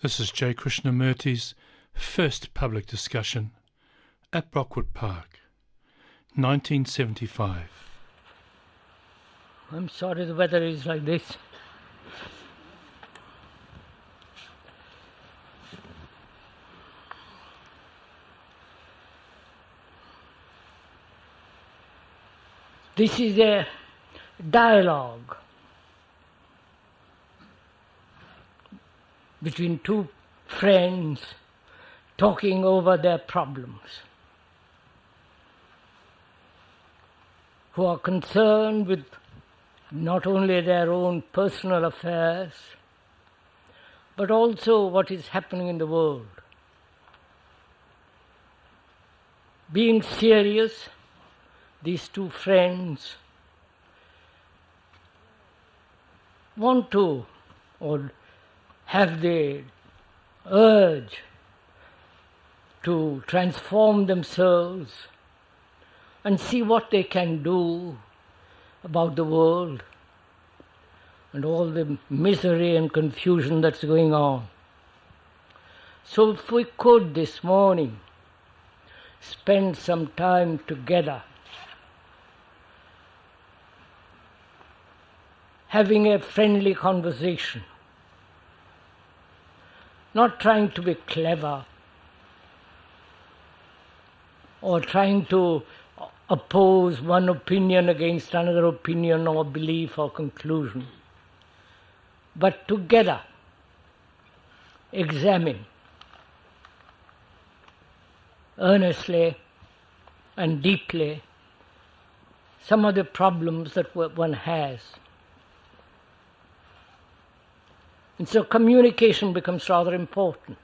This is J. Krishnamurti's first public discussion at Brockwood Park, 1975. I'm sorry the weather is like this. This is a dialogue between two friends talking over their problems, who are concerned with not only their own personal affairs, but also what is happening in the world. Being serious, these two friends want to, or have the urge to transform themselves and see what they can do about the world and all the misery and confusion that's going on. So if we could this morning spend some time together having a friendly conversation, not trying to be clever or trying to oppose one opinion against another opinion or belief or conclusion, but together examine earnestly and deeply some of the problems that one has. And so communication becomes rather important.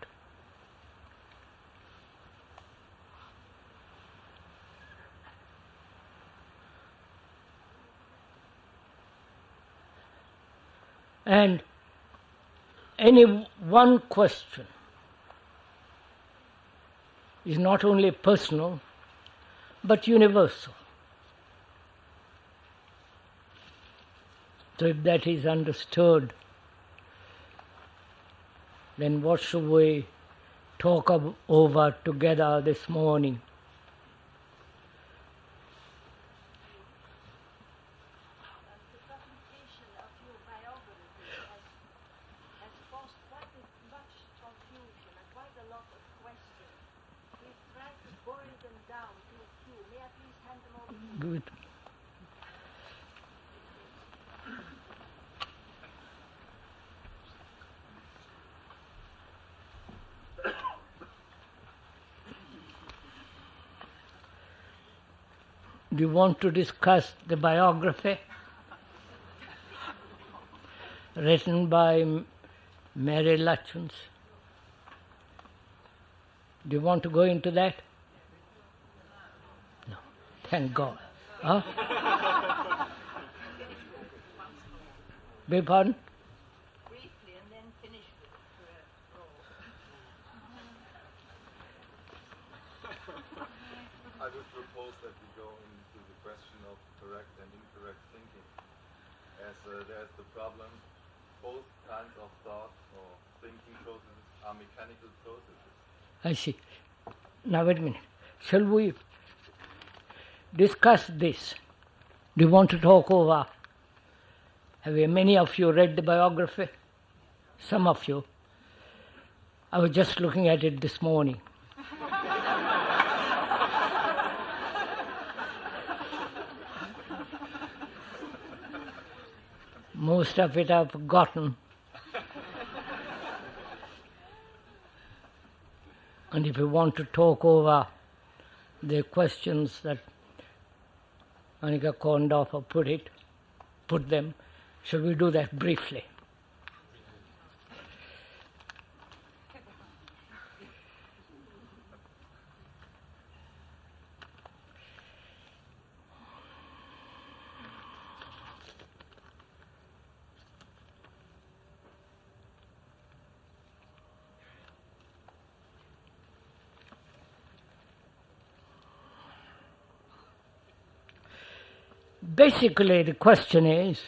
And any one question is not only personal, but universal. So if that is understood, then what should we talk over together this morning? The publication of your biography has caused quite much confusion and quite a lot of questions. We've tried to boil them down to a few. May I please hand them over to you? Good. Do you want to discuss the biography written by Mary Lutchens? Do you want to go into that? No. Thank God. Huh? Beg your pardon? Briefly and then finish with I would propose that we go into the question of correct and incorrect thinking. As there's the problem, both kinds of thought or thinking processes are mechanical processes. I see. Now wait a minute. Shall we discuss this? Do you want to talk over? Have many of you read the biography? Some of you. I was just looking at it this morning. Most of it I've forgotten. And if you want to talk over the questions that Annika Korndorfer put them, shall we do that briefly? Basically, the question is,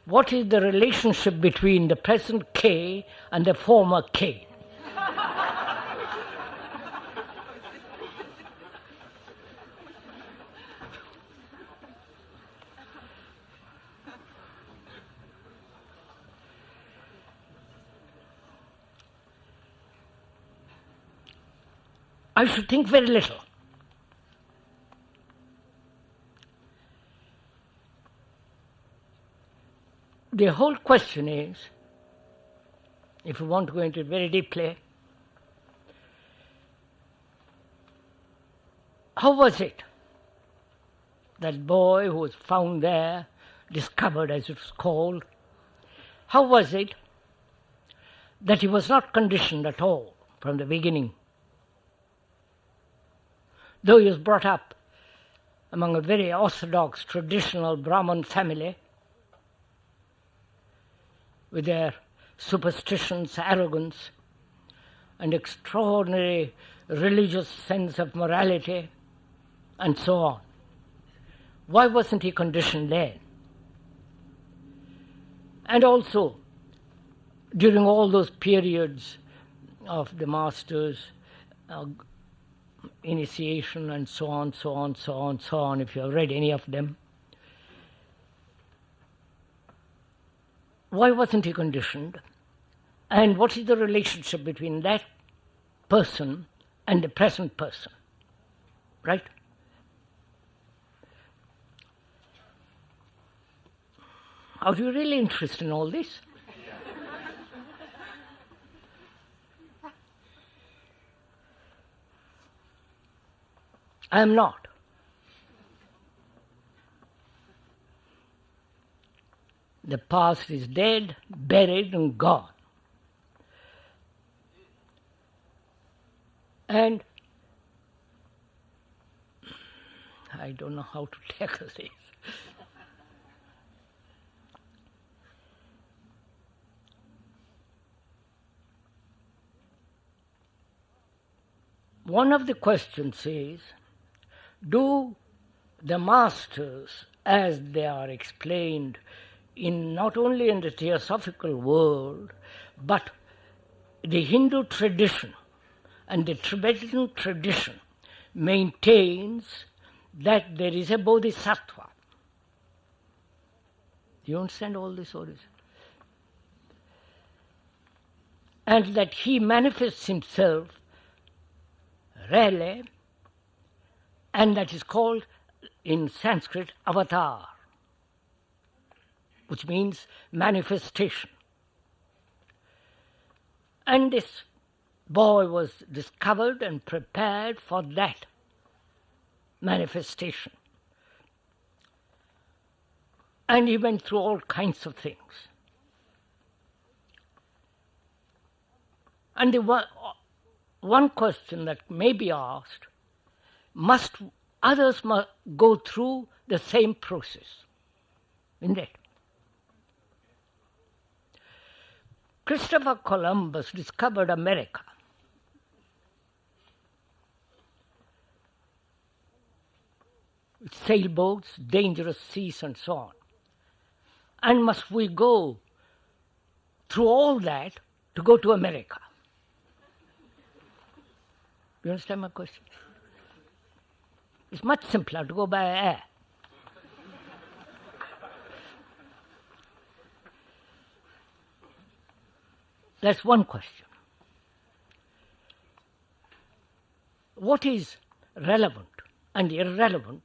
what is the relationship between the present K and the former K? I should think very little. The whole question is, if you want to go into it very deeply, how was it that boy who was found there, discovered as it was called, how was it that he was not conditioned at all from the beginning? Though he was brought up among a very orthodox, traditional Brahmin family, with their superstitions, arrogance, and extraordinary religious sense of morality, and so on. Why wasn't he conditioned then? And also, during all those periods of the master's initiation and so on, so on, so on, so on, if you have read any of them, why wasn't he conditioned? And what is the relationship between that person and the present person? Right? Are you really interested in all this? I am not. The past is dead, buried, and gone. And I don't know how to tackle this. One of the questions is, do the masters, as they are explained in not only in the theosophical world, but the Hindu tradition and the Tibetan tradition maintains that there is a bodhisattva. Do you understand all this? And that he manifests himself rarely, and that is called in Sanskrit avatar, which means manifestation. And this boy was discovered and prepared for that manifestation. And he went through all kinds of things. And the one question that may be asked, must others go through the same process? Isn't it? Christopher Columbus discovered America. With sailboats, dangerous seas, and so on. And must we go through all that to go to America? You understand my question? It's much simpler to go by air. That's one question. What is relevant and irrelevant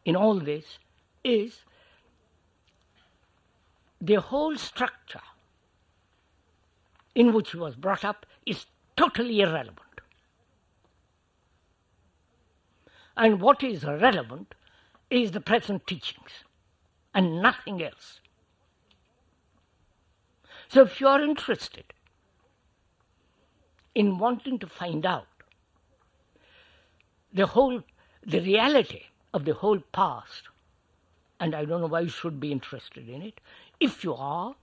in all this is the whole structure in which he was brought up is totally irrelevant. And what is relevant is the present teachings and nothing else. So if you are interested in wanting to find out the reality of the whole past, and I don't know why you should be interested in it, if you are,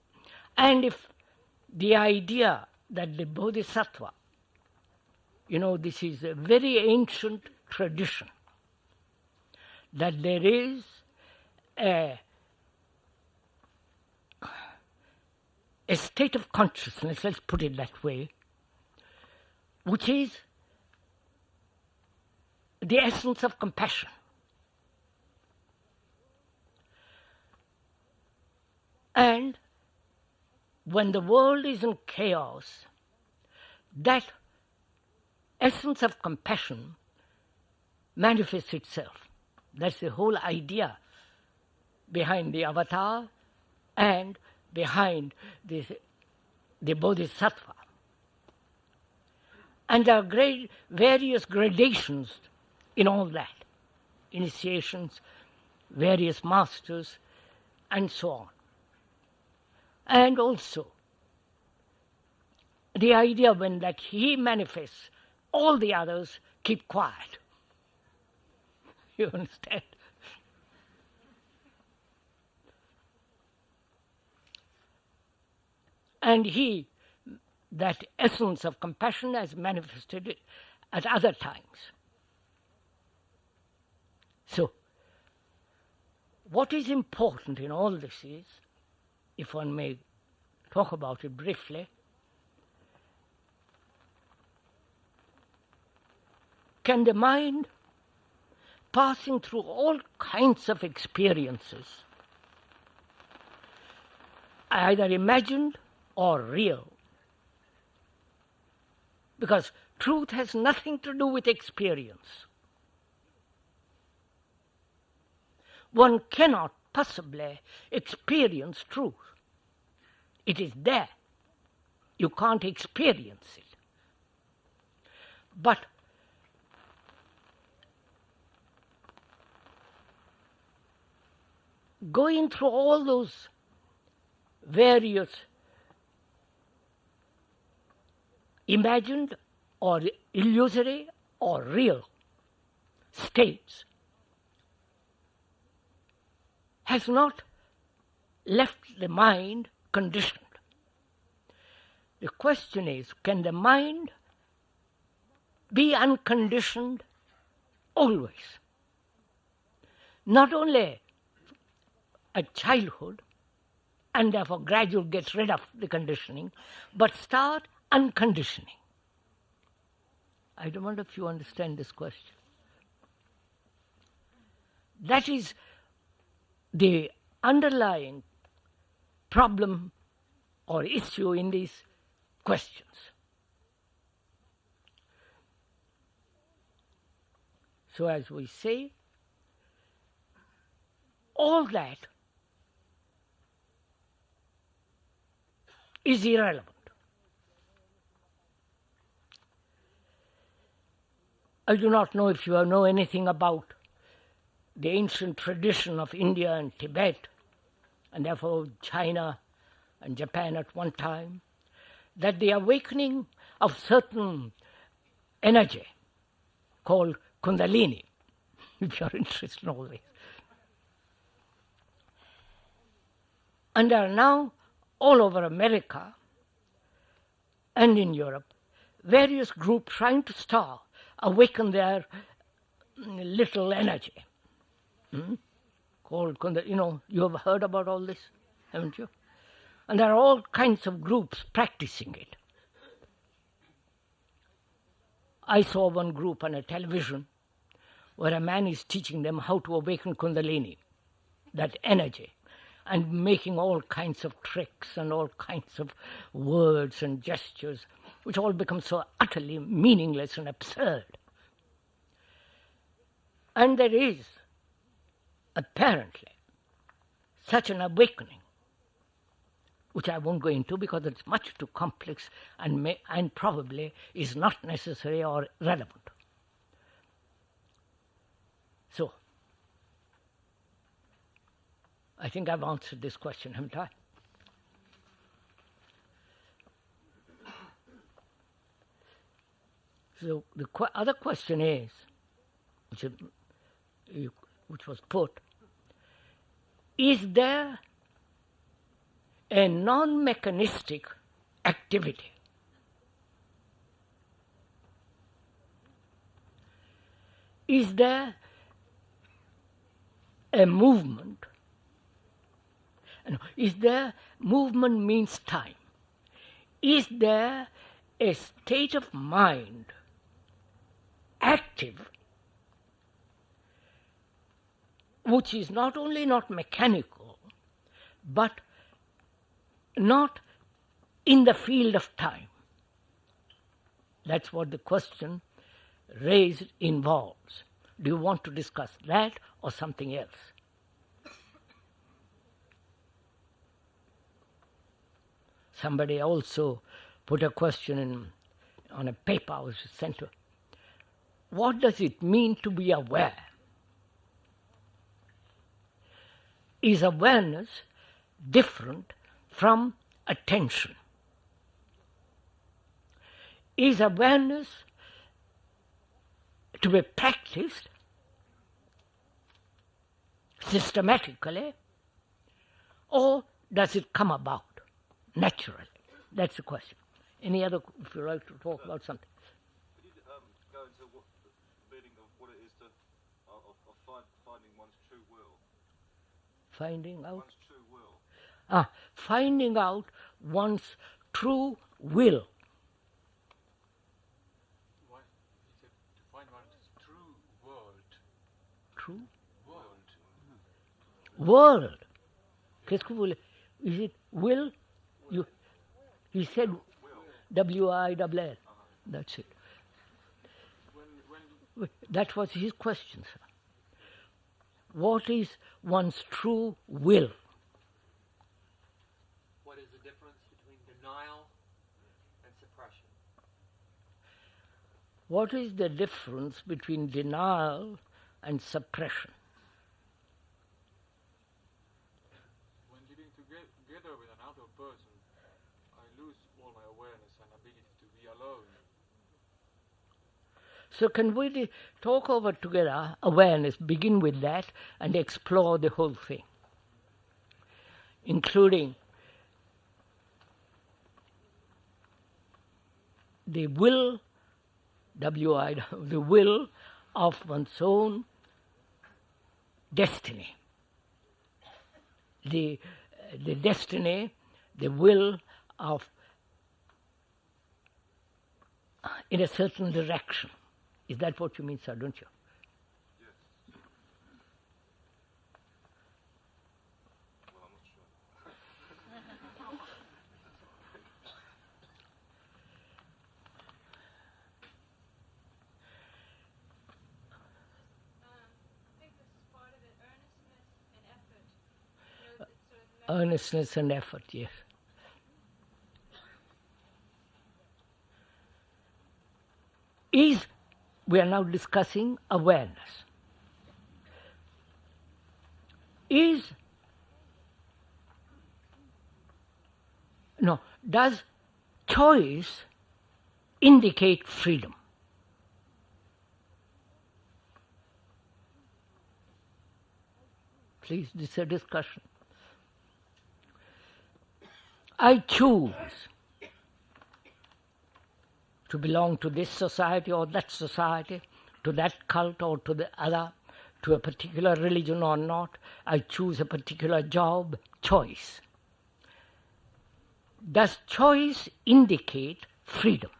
and if the idea that the Bodhisattva, this is a very ancient tradition, that there is a state of consciousness, let's put it that way, which is the essence of compassion. And when the world is in chaos, that essence of compassion manifests itself. That's the whole idea behind the avatar and behind the bodhisattva. And there are various gradations in all that. Initiations, various masters, and so on. And also, the idea when that he manifests, all the others keep quiet. You understand? And he, that essence of compassion, has manifested it at other times. So, what is important in all this is, if one may talk about it briefly, can the mind, passing through all kinds of experiences, either imagined or real, because truth has nothing to do with experience. One cannot possibly experience truth. It is there. You can't experience it. But going through all those various imagined or illusory or real states has not left the mind conditioned. The question is, can the mind be unconditioned always? Not only at childhood, and therefore gradually get rid of the conditioning, but start unconditioning. I don't wonder if you understand this question. That is the underlying problem or issue in these questions. So as we say, all that is irrelevant. I do not know if you know anything about the ancient tradition of India and Tibet, and therefore China and Japan at one time, that the awakening of certain energy called Kundalini, if you are interested in all this. And there are now, all over America and in Europe, various groups trying to awaken their little energy. Called Kundalini. You have heard about all this, haven't you? And there are all kinds of groups practicing it. I saw one group on a television where a man is teaching them how to awaken Kundalini, that energy, and making all kinds of tricks and all kinds of words and gestures, which all become so utterly meaningless and absurd. And there is, apparently, such an awakening, which I won't go into because it's much too complex and probably is not necessary or relevant. So, I think I've answered this question, haven't I? So the other question is, which was put, is there a non-mechanistic activity is there a movement? Is there movement means time? Is there a state of mind active which is not only not mechanical but not in the field of time? That's what the question raised involves. Do you want to discuss that or something else? Somebody also put a question on a paper I was sent to. What does it mean to be aware? Is awareness different from attention? Is awareness to be practiced systematically, or does it come about naturally? That's the question. Any other, if you like to talk about something? Could you go into what the meaning of what it is to finding one's true will? Finding out? One's true will. Finding out one's true will. To find one's true world. True World. world. Qu'est-ce que vous voulez? Is it will? He said W-I-L-L. That's it. That was his question, sir. What is one's true will? What is the difference between denial and suppression? What is the difference between denial and suppression? When living together with another person, I lose all my awareness and ability to be alone. So can we talk over together awareness, begin with that, and explore the whole thing, including the will, the will of one's own destiny. The destiny, the will of in a certain direction. Is that what you mean, sir, don't you? Yes. Well, I'm not sure. I think this is part of it, earnestness and effort. You know, it's sort of Earnestness and effort, yes. We are now discussing awareness. Does choice indicate freedom? Please, this is a discussion. I choose to belong to this society or that society, to that cult or to the other, to a particular religion or not. I choose a particular job. Choice. Does choice indicate freedom?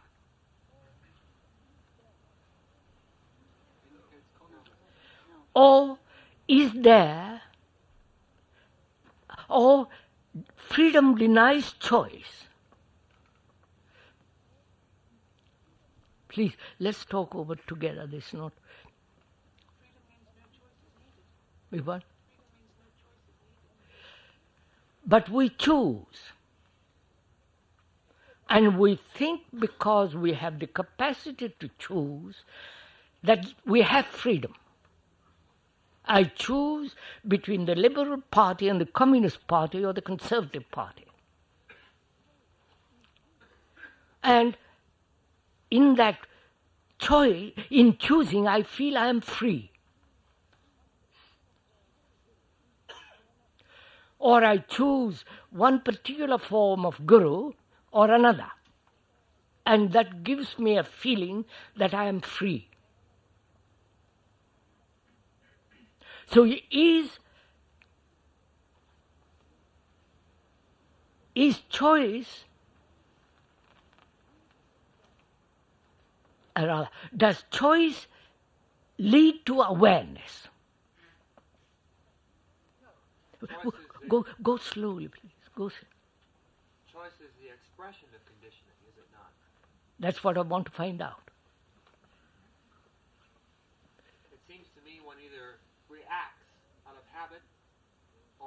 Or is there, or freedom denies choice? Please, let's talk over together. This is not. freedom means no choice is needed. What? Freedom means no choice is needed. But we choose. And we think because we have the capacity to choose that we have freedom. I choose between the Liberal Party and the Communist Party or the Conservative Party. And in that choice, in choosing, I feel I am free. Or I choose one particular form of guru or another. And that gives me a feeling that I am free. So is choice, does choice lead to awareness? Go slowly, please. Choice is the expression of conditioning, is it not? That's what I want to find out.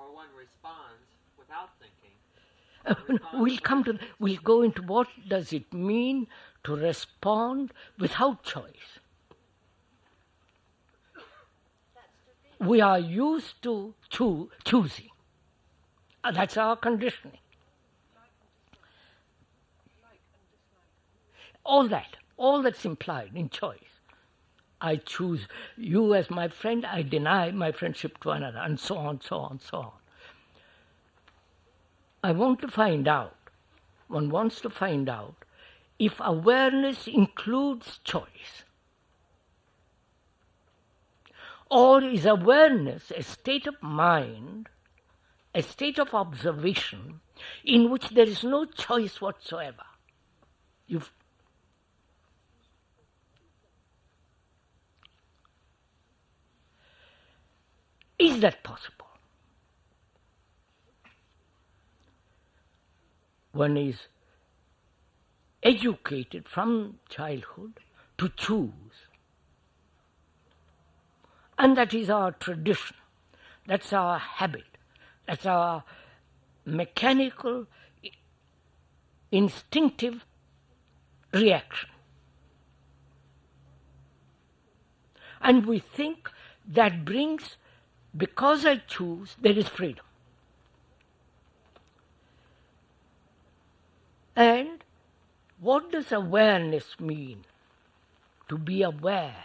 or one responds without thinking. We'll go into what does it mean to respond without choice. We are used to choosing. That's our conditioning. All that's implied in choice. I choose you as my friend, I deny my friendship to another, and so on, so on, so on. One wants to find out if awareness includes choice. Or is awareness a state of mind, a state of observation in which there is no choice whatsoever? Is that possible? One is educated from childhood to choose. And that is our tradition. That's our habit. That's our mechanical, instinctive reaction. And we think that brings, because I choose, there is freedom. And what does awareness mean? To be aware.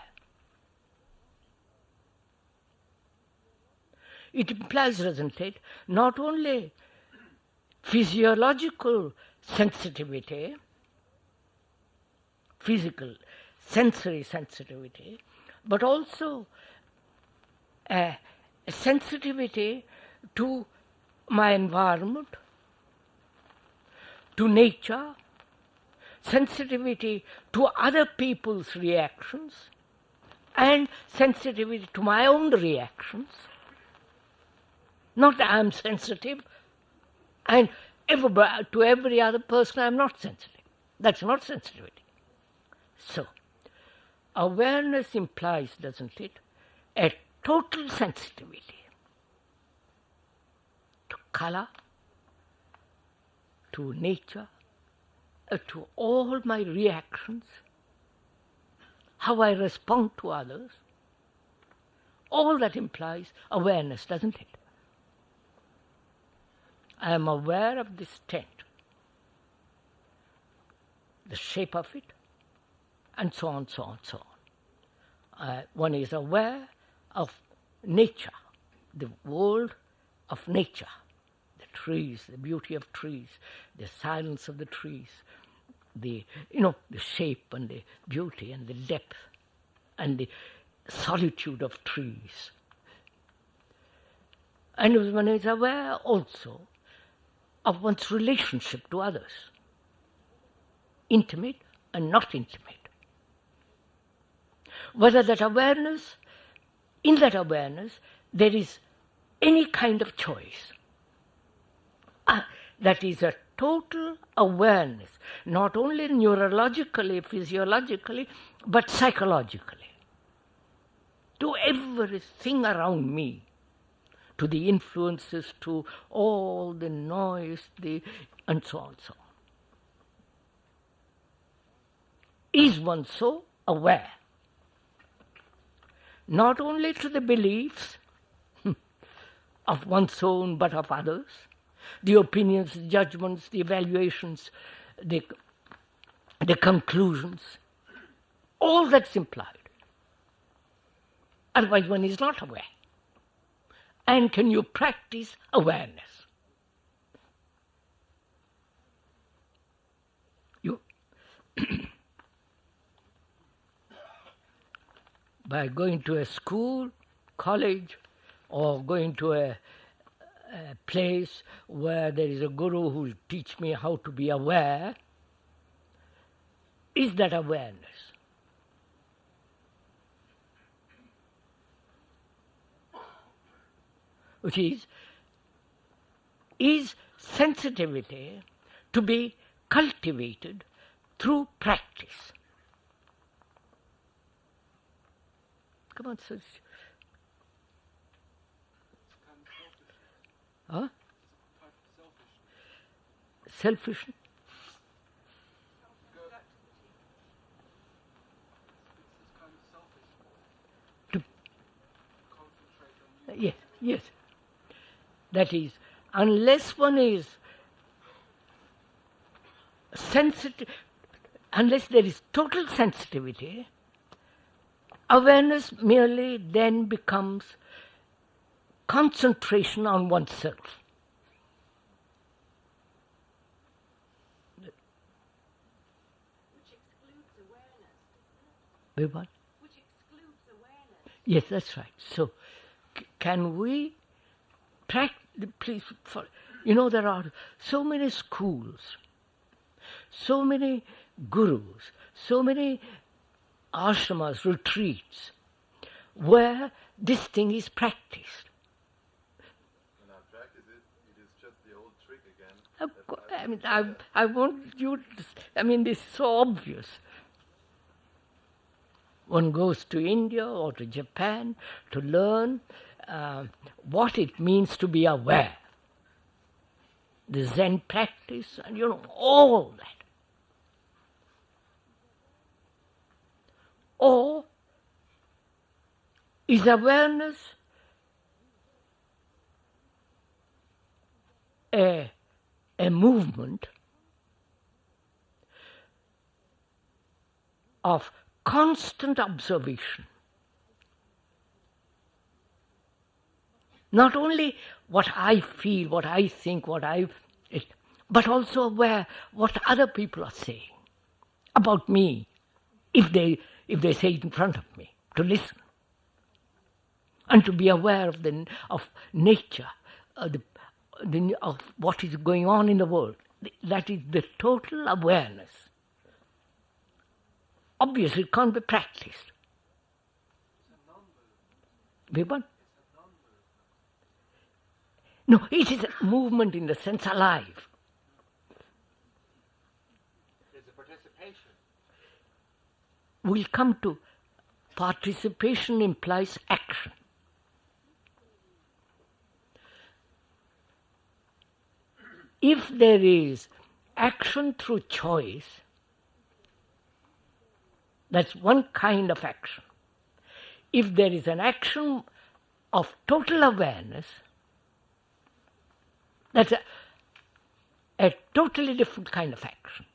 It implies, doesn't it, not only physiological sensitivity, physical, sensory sensitivity, but also a sensitivity to my environment, to nature, sensitivity to other people's reactions, and sensitivity to my own reactions. Not that I'm sensitive, and to every other person I'm not sensitive. That's not sensitivity. So, awareness implies, doesn't it, a total sensitivity to color, to nature, to all my reactions, how I respond to others. All that implies awareness, doesn't it? I am aware of this tent, the shape of it, and so on, so on, so on. One is aware of nature, the world of nature, the trees, the beauty of trees, the silence of the trees, the shape and the beauty and the depth and the solitude of trees. And one is aware also of one's relationship to others, intimate and not intimate. Whether that awareness, in that awareness, there is any kind of choice. That is a total awareness, not only neurologically, physiologically, but psychologically, to everything around me, to the influences, to all the noise, and so on, so on. Is one so aware? Not only to the beliefs of one's own, but of others, the opinions, the judgments, the evaluations, the conclusions, all that's implied. Otherwise one is not aware. And can you practice awareness? You by going to a school, college, or going to a place where there is a guru who will teach me how to be aware, is that awareness? Which is sensitivity to be cultivated through practice. Come on, sirs. Huh? Type of selfishness. Selfish? It's kind of selfish. To, Concentrate on you. yes, yes. That is, unless one is sensitive, unless there is total sensitivity, awareness merely then becomes concentration on oneself. Which excludes awareness, isn't it? Wait, what? Which excludes awareness. Yes, that's right. So, can we practice, please, there are so many schools, so many gurus, so many ashramas, retreats, where this thing is practiced. When I practice it, it is just the old trick again. Of that course, I I mean, prepare. I want you to, this is so obvious. One goes to India or to Japan to learn what it means to be aware. The Zen practice, and all that. Or is awareness a movement of constant observation? Not only what I feel, what I think, but also aware what other people are saying about me, if they say it in front of me, to listen, and to be aware of nature, of what is going on in the world. That is the total awareness. Obviously, it can't be practiced. Beg pardon? No, it is a movement in the sense alive. There's a participation. We'll come to participation implies action. If there is action through choice, that's one kind of action. If there is an action of total awareness, that's a totally different kind of action.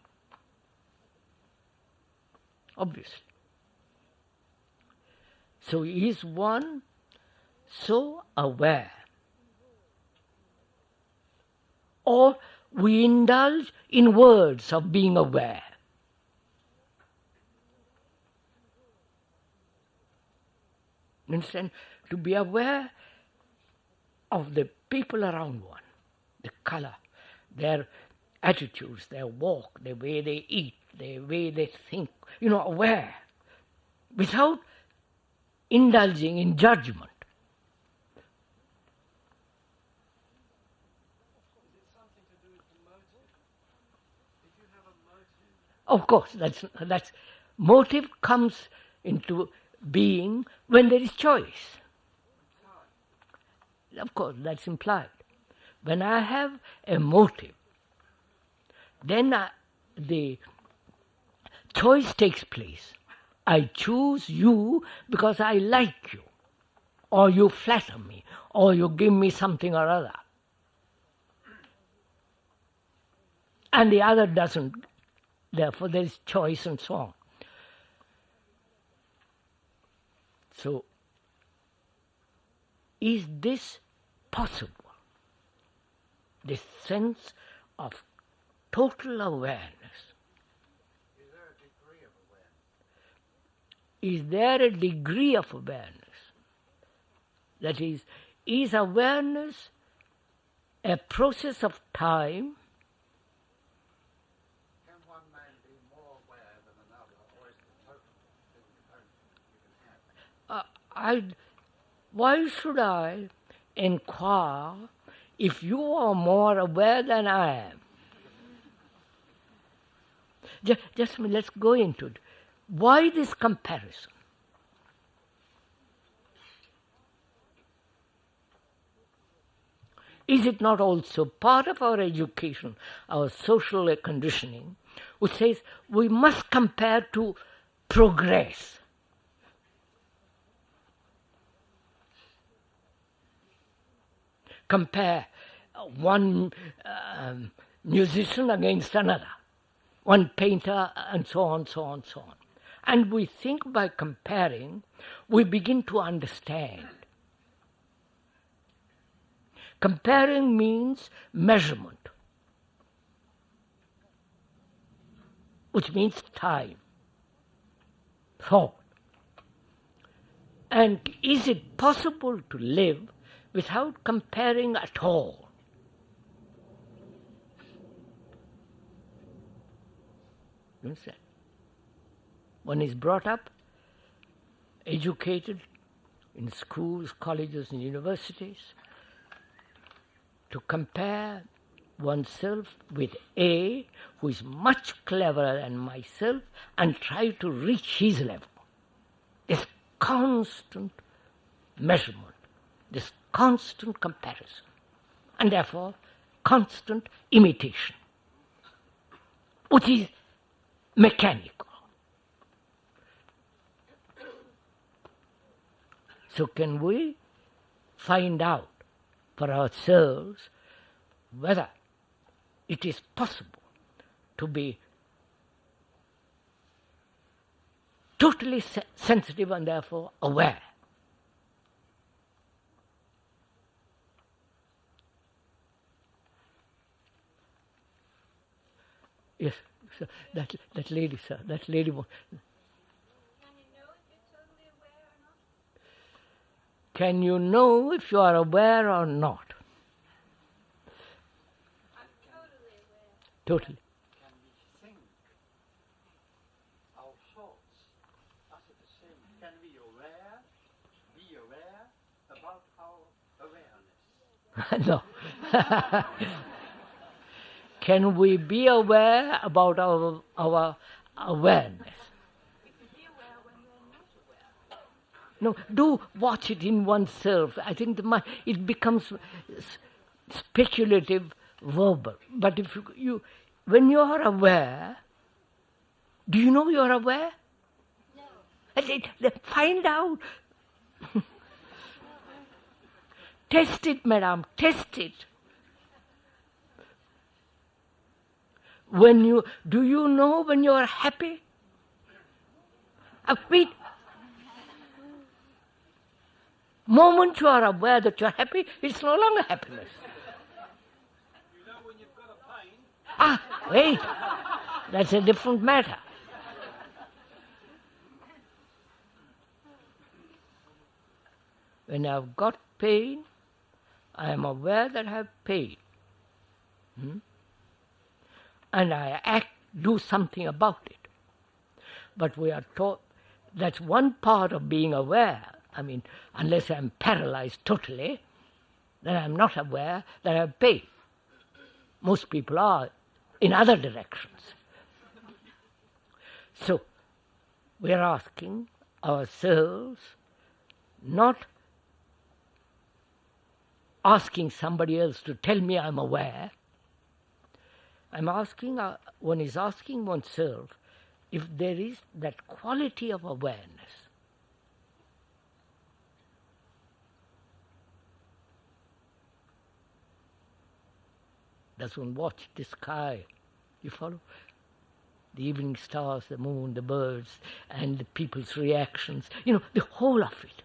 Obviously. So is one so aware? Or we indulge in words of being aware. You understand? To be aware of the people around one, the color, their attitudes, their walk, the way they eat, the way they think, aware, without indulging in judgment. Is it something to do with the motive? If you have a motive... Of course, that's motive comes into being when there is choice. Of course, that's implied. When I have a motive, then the choice takes place. I choose you because I like you, or you flatter me, or you give me something or other. And the other doesn't. Therefore, there is choice and so on. So, is this possible? This sense of total awareness. Is there a degree of awareness? Is there a degree of awareness? That is awareness a process of time? Can one man be more aware than another, or is the total thing you can have? Why should I inquire if you are more aware than I am? Just a minute, let's go into it. Why this comparison? Is it not also part of our education, our social conditioning, which says we must compare to progress? Compare one musician against another, one painter, and so on, so on, so on. And we think by comparing, we begin to understand. Comparing means measurement, which means time, thought. And is it possible to live without comparing at all? You understand? One is brought up, educated in schools, colleges, and universities to compare oneself with A, who is much cleverer than myself, and try to reach his level. This constant measurement, this constant comparison, and therefore constant imitation, which is mechanical. So can we find out for ourselves whether it is possible to be totally sensitive and therefore aware? Yes, sir, that lady, sir, that lady. Can you know if you are aware or not? I'm totally aware. Totally. Can we think our thoughts as the same? Can we be aware about our awareness? No. Can we be aware about our awareness? We can be aware when we're not aware. No, do watch it in oneself. I think it becomes speculative, verbal. But if when you are aware, do you know you are aware? No. Find out. Test it, madam. Test it. Do you know when you are happy? Wait. Moment you are aware that you are happy, it's no longer happiness. You know when you've got a pain? Wait. That's a different matter. When I've got pain, I am aware that I have pain. And I do something about it. But we are taught that's one part of being aware. I mean, unless I'm paralyzed totally, then I'm not aware that I have pain. Most people are in other directions. So, we are asking ourselves, not asking somebody else to tell me I'm aware. One is asking oneself if there is that quality of awareness. Does one watch the sky? You follow? The evening stars, the moon, the birds, and the people's reactions. The whole of it.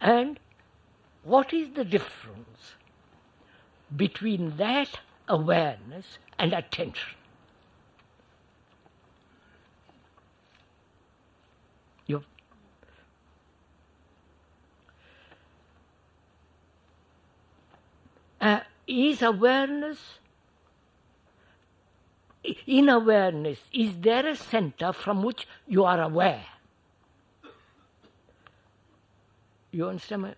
And what is the difference between that awareness and attention? Is awareness, in awareness, is there a center from which you are aware? You understand me?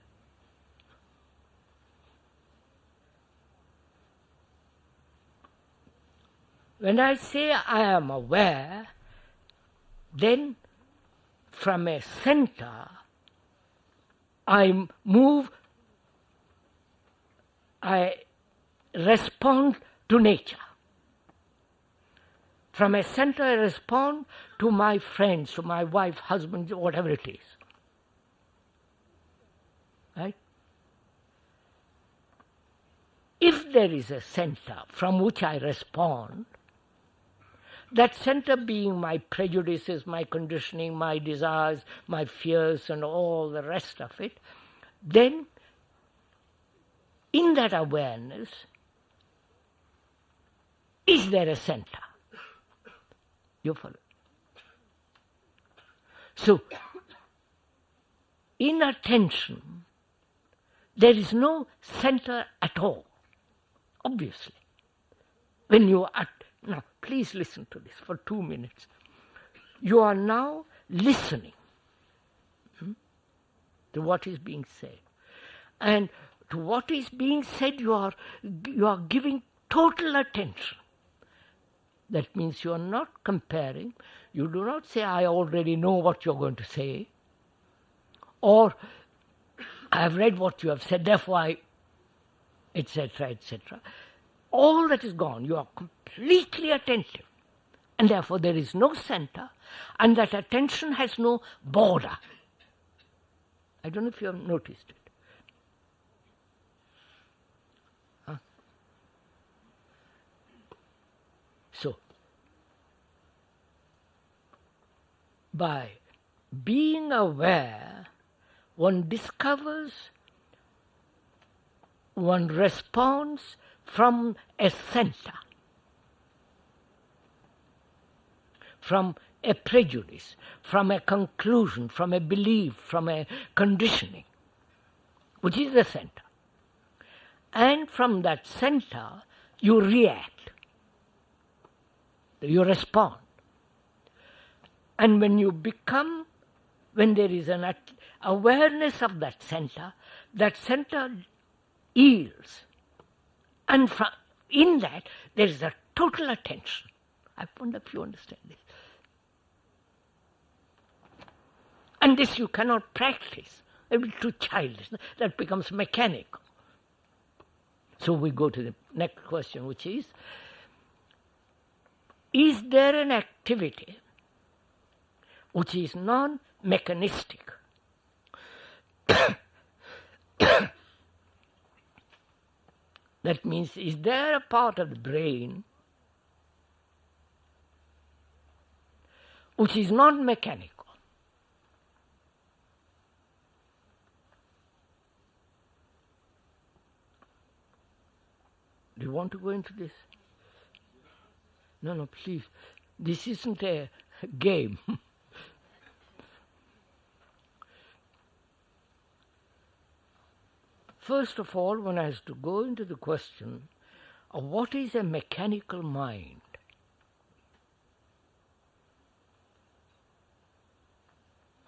When I say I am aware, then from a center I move I respond to nature. From a center I respond to my friends, to my wife, husband, whatever it is. Right? If there is a center from which I respond, that center being my prejudices, my conditioning, my desires, my fears and all the rest of it, then in that awareness, is there a center? You follow? So, in attention, there is no center at all, obviously. When you are, now please listen to this for 2 minutes. You are now listening to what is being said. And to what is being said, you are giving total attention. That means you are not comparing. You do not say, I already know what you are going to say. Or, I have read what you have said, therefore I, etc., etc. All that is gone. You are completely attentive. And therefore there is no center, and that attention has no border. I don't know if you have noticed it. So, by being aware, one discovers, one responds from a center, from a prejudice, from a conclusion, from a belief, from a conditioning, which is the center. And from that center, you react. You respond. And when there is an awareness of that center yields. And in that, there is a total attention. I wonder if you understand this. And this you cannot practice. It will be too childish. That becomes mechanical. So we go to the next question, which is there an activity which is non-mechanistic? That means, is there a part of the brain which is not mechanical? Do you want to go into this? No, please. This isn't a game. First of all, one has to go into the question of what is a mechanical mind.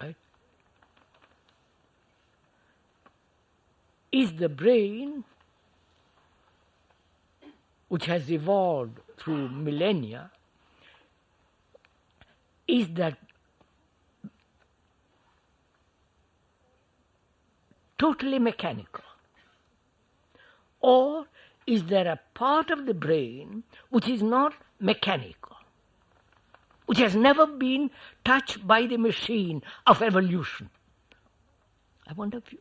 Right? Is the brain, which has evolved through millennia, is that totally mechanical? Or is there a part of the brain which is not mechanical, which has never been touched by the machine of evolution? I wonder if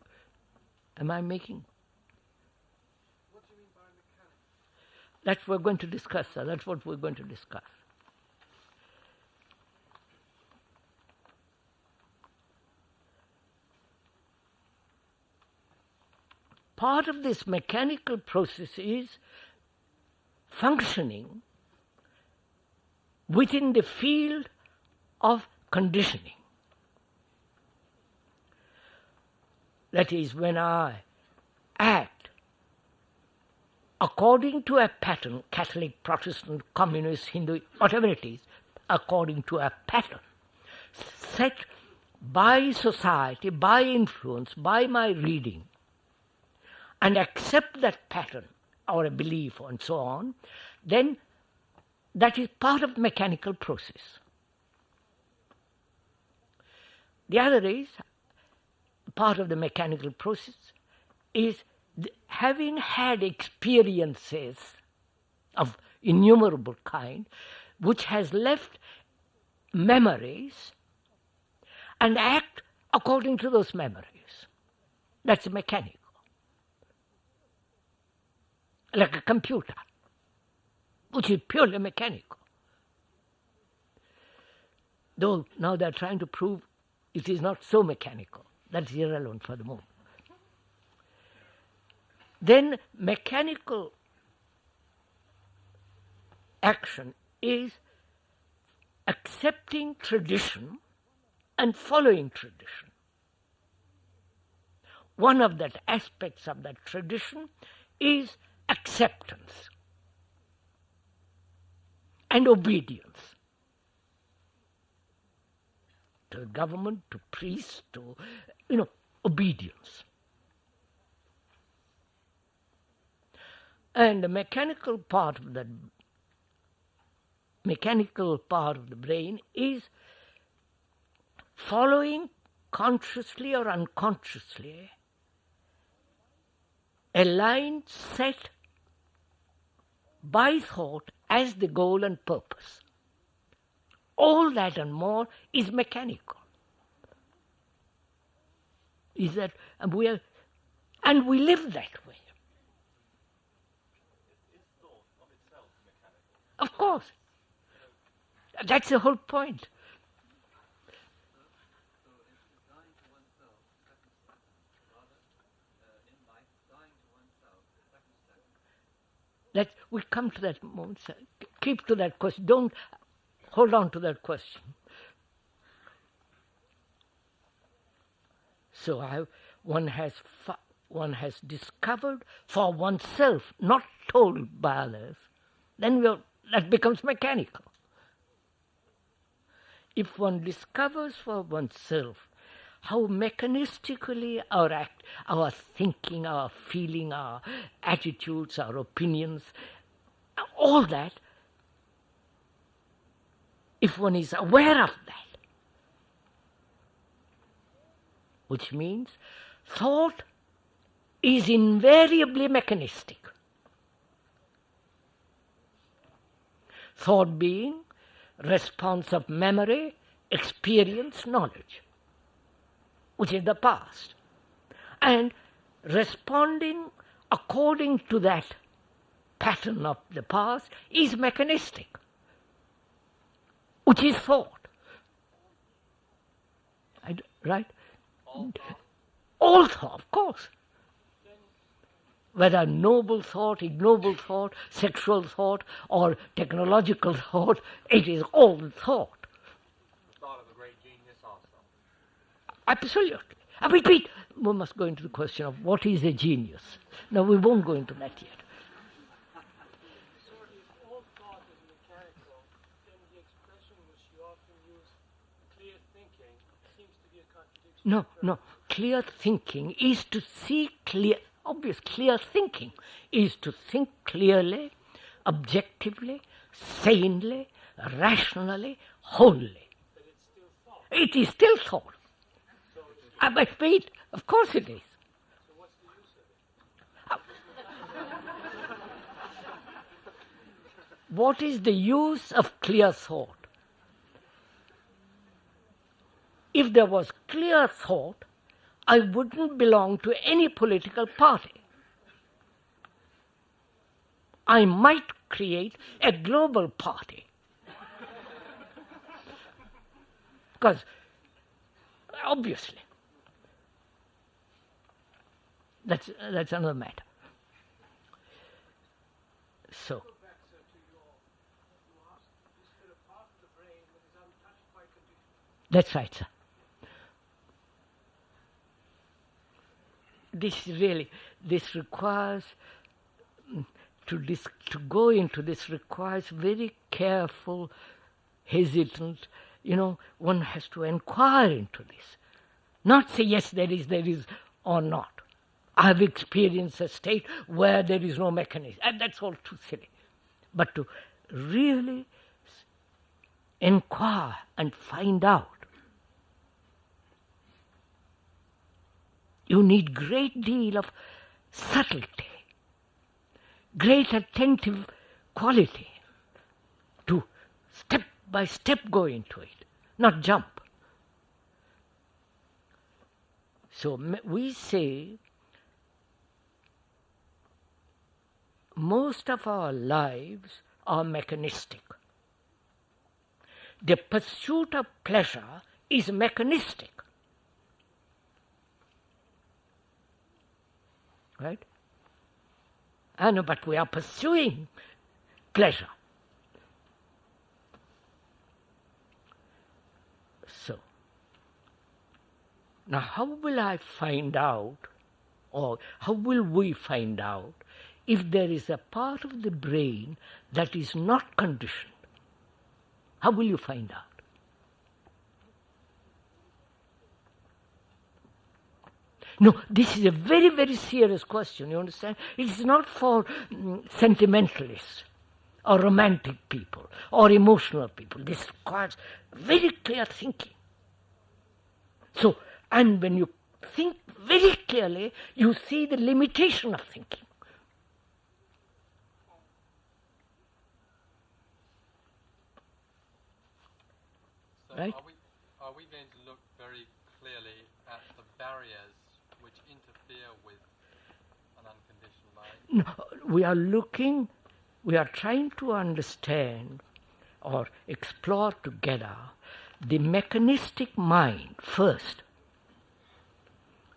am I making? What do you mean by mechanical? That's what we're going to discuss, sir. That's what we're going to discuss. Part of this mechanical process is functioning within the field of conditioning. That is, when I act according to a pattern, Catholic, Protestant, Communist, Hindu, whatever it is, according to a pattern set by society, by influence, by my reading, and accept that pattern or a belief and so on, then that is part of the mechanical process. The other is, part of the mechanical process is having had experiences of innumerable kind, which has left memories, and act according to those memories. That's mechanical. Like a computer, which is purely mechanical. Though now they're trying to prove it is not so mechanical. That's irrelevant for the moment. Then mechanical action is accepting tradition and following tradition. One of the aspects of that tradition is acceptance and obedience to the government, to priests, to, obedience. And the mechanical part of the brain is following consciously or unconsciously a line set by thought as the goal and purpose. All that and more is mechanical. Is that, and we live that way. Is thought of itself mechanical? Of course. That's the whole point. So is dying to oneself the second step? Rather, in life, dying to oneself the second step. We'll come to that moment. Sir. Keep to that question. Don't hold on to that question. So one has discovered for oneself, not told by others, then that becomes mechanical. If one discovers for oneself how mechanistically our thinking, our feeling, our attitudes, our opinions, all that, if one is aware of that, which means thought is invariably mechanistic. Thought being response of memory, experience, knowledge, which is the past. And responding according to that pattern of the past is mechanistic, which is thought. Right? All thought, of course. Whether noble thought, ignoble thought, sexual thought, or technological thought, it is all thought. Thought of a great genius also. Absolutely. I repeat, we must go into the question of what is a genius. No, we won't go into that yet. Sir, if all thought is mechanical, then the expression which you often use, clear thinking, seems to be a contradiction. No. Clear thinking is to see clear. Obvious clear thinking is to think clearly, objectively, sanely, rationally, wholly. But it's still thought. It is still thought. So it's But wait, of course it is. So what's the use of it? What is the use of clear thought? If there was clear thought, I wouldn't belong to any political party. I might create a global party. Because, obviously, that's another matter. So, Go back, sir, to you asked, is there a part of the brain that is untouched by conditioning? that's right, sir. This requires, to go into this requires very careful, hesitant, one has to inquire into this. Not say, yes, there is, or not. I have experienced a state where there is no mechanism. And that's all too silly. But to really inquire and find out, you need great deal of subtlety, great attentive quality to step by step go into it, not jump. So we say most of our lives are mechanistic. The pursuit of pleasure is mechanistic. Right? I know, but we are pursuing pleasure. So, now how will I find out, or how will we find out, if there is a part of the brain that is not conditioned? How will you find out? No, this is a very, very serious question, you understand? It is not for sentimentalists or romantic people or emotional people. This requires very clear thinking. So, and when you think very clearly, you see the limitation of thinking. So right? Are we going to look very clearly at the barriers which interfere with an unconditioned mind? No, we are trying to understand or explore together the mechanistic mind first.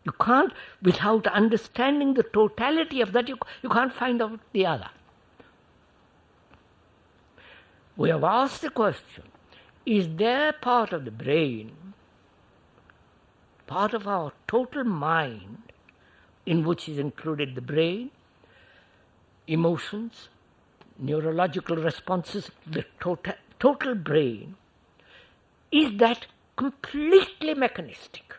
You can't, without understanding the totality of that, you can't find out the other. We have asked the question, is there part of the brain, part of our total mind, in which is included the brain, emotions, neurological responses, the total brain, is that completely mechanistic?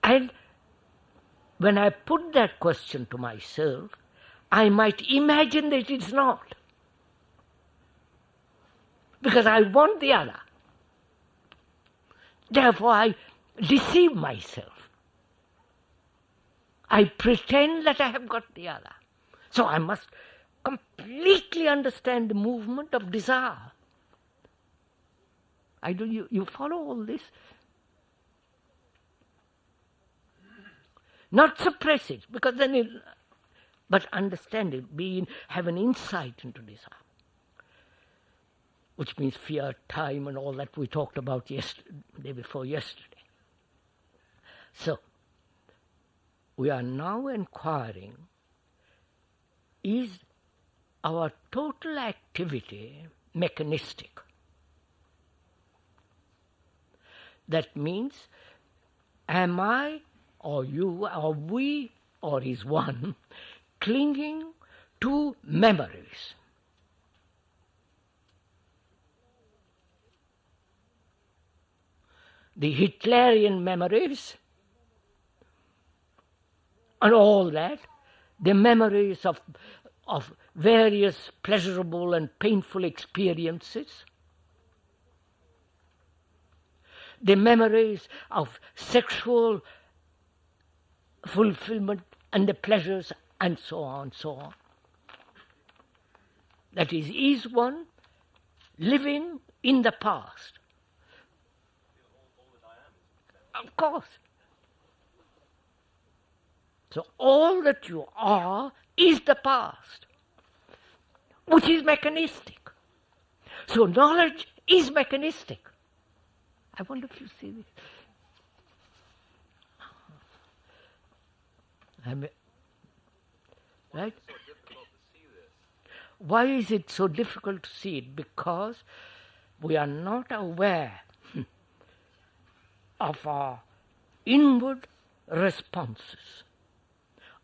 And when I put that question to myself, I might imagine that it's not. Because I want the other. Therefore, I deceive myself. I pretend that I have got the other. So I must completely understand the movement of desire. You follow all this? Not suppress it, because then but understand it, have an insight into desire. Which means fear, time, and all that we talked about day before yesterday. So, we are now inquiring, is our total activity mechanistic? That means, am I, or you, or we, or is one, clinging to memories? The Hitlerian memories and all that, the memories of various pleasurable and painful experiences, the memories of sexual fulfillment and the pleasures, and so on, so on. That is one living in the past? Of course. So all that you are is the past, which is mechanistic. So knowledge is mechanistic. I wonder if you see this. Right? It's so difficult to see this. Why is it so difficult to see it? Because we are not aware of our inward responses,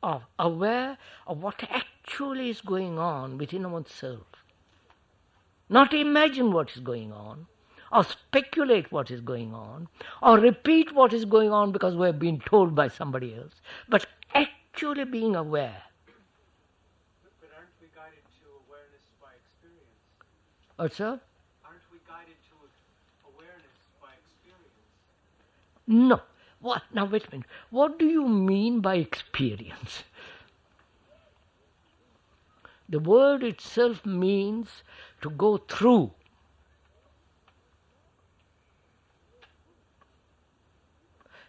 of aware of what actually is going on within oneself. Not imagine what is going on, or speculate what is going on, or repeat what is going on because we have been told by somebody else, but actually being aware. But aren't we guided to awareness by experience? What's up? Aren't we guided to awareness by experience? No. What? Now wait a minute. What do you mean by experience? The word itself means to go through.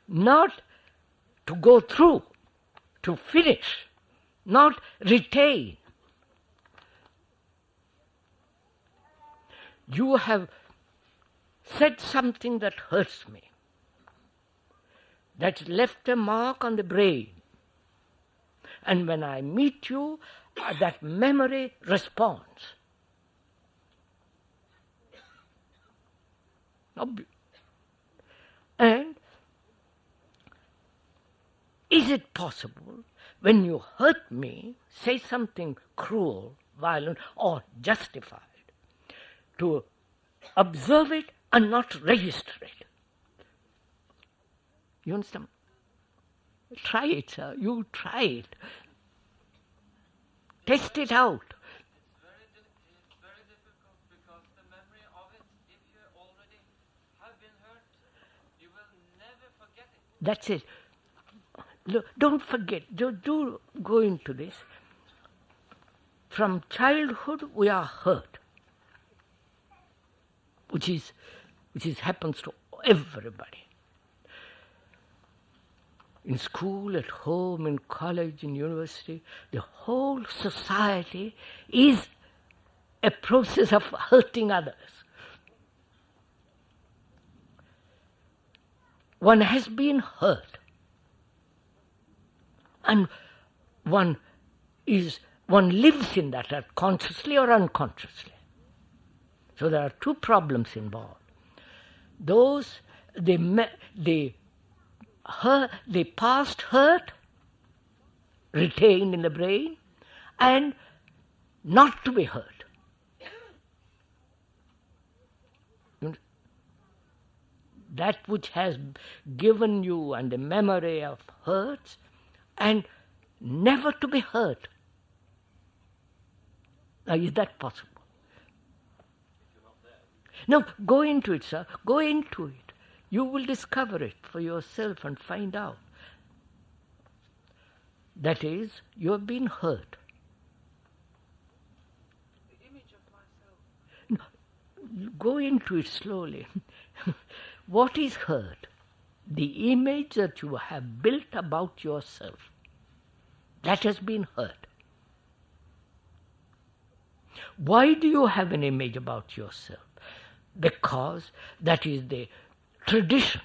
Not to go through, to finish, not retain. You have said something that hurts me, that's left a mark on the brain. And when I meet you, that memory responds. And is it possible, when you hurt me, say something cruel, violent, or justified, to observe it and not register it? You understand? Try it, sir. You try it. Test it out. It's very difficult because the memory of it, if you already have been hurt, you will never forget it. That's it. Look, don't forget, do go into this. From childhood we are hurt, which happens to everybody. In school, at home, in college, in university, the whole society is a process of hurting others. One has been hurt, and one lives in that, consciously or unconsciously. So there are two problems involved. Those, the past hurt retained in the brain, and not to be hurt. That which has given you and the memory of hurts, and never to be hurt. Now, is that possible? No, go into it, sir. Go into it. You will discover it for yourself and find out. That is, you have been hurt. The image of myself. No, go into it slowly. What is hurt? The image that you have built about yourself. That has been hurt. Why do you have an image about yourself? Because that is the tradition,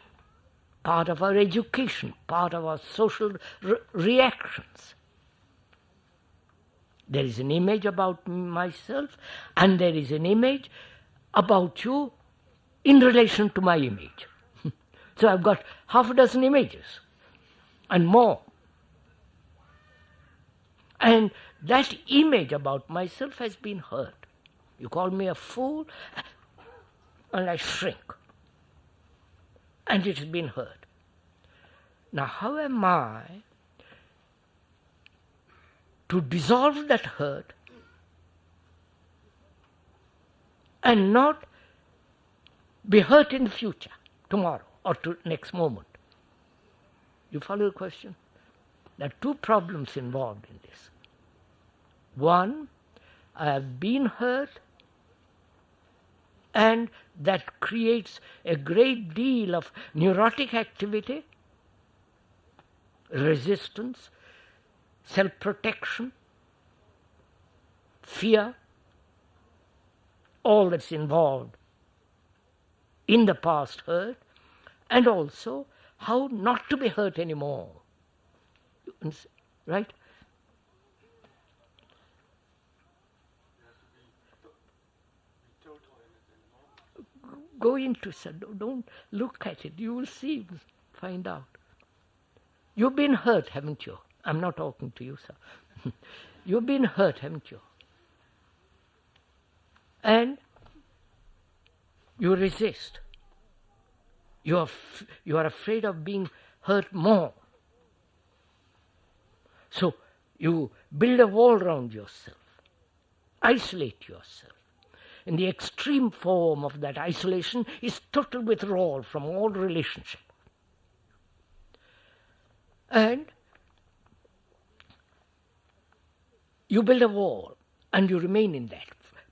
part of our education, part of our social reactions. There is an image about myself, and there is an image about you in relation to my image. So I've got half a dozen images and more. And that image about myself has been hurt. You call me a fool, and I shrink. And it has been hurt. Now, how am I to dissolve that hurt and not be hurt in the future, tomorrow or next moment? You follow the question? There are two problems involved in this. One, I have been hurt, and that creates a great deal of neurotic activity, resistance, self-protection, fear, all that's involved in the past hurt, and also how not to be hurt anymore. Right? Go into it. Don't look at it. You will see, find out. You've been hurt, haven't you? I'm not talking to you, sir. You've been hurt, haven't you? And you resist. You are afraid of being hurt more. So you build a wall around yourself, isolate yourself. And the extreme form of that isolation is total withdrawal from all relationship. And you build a wall and you remain in that.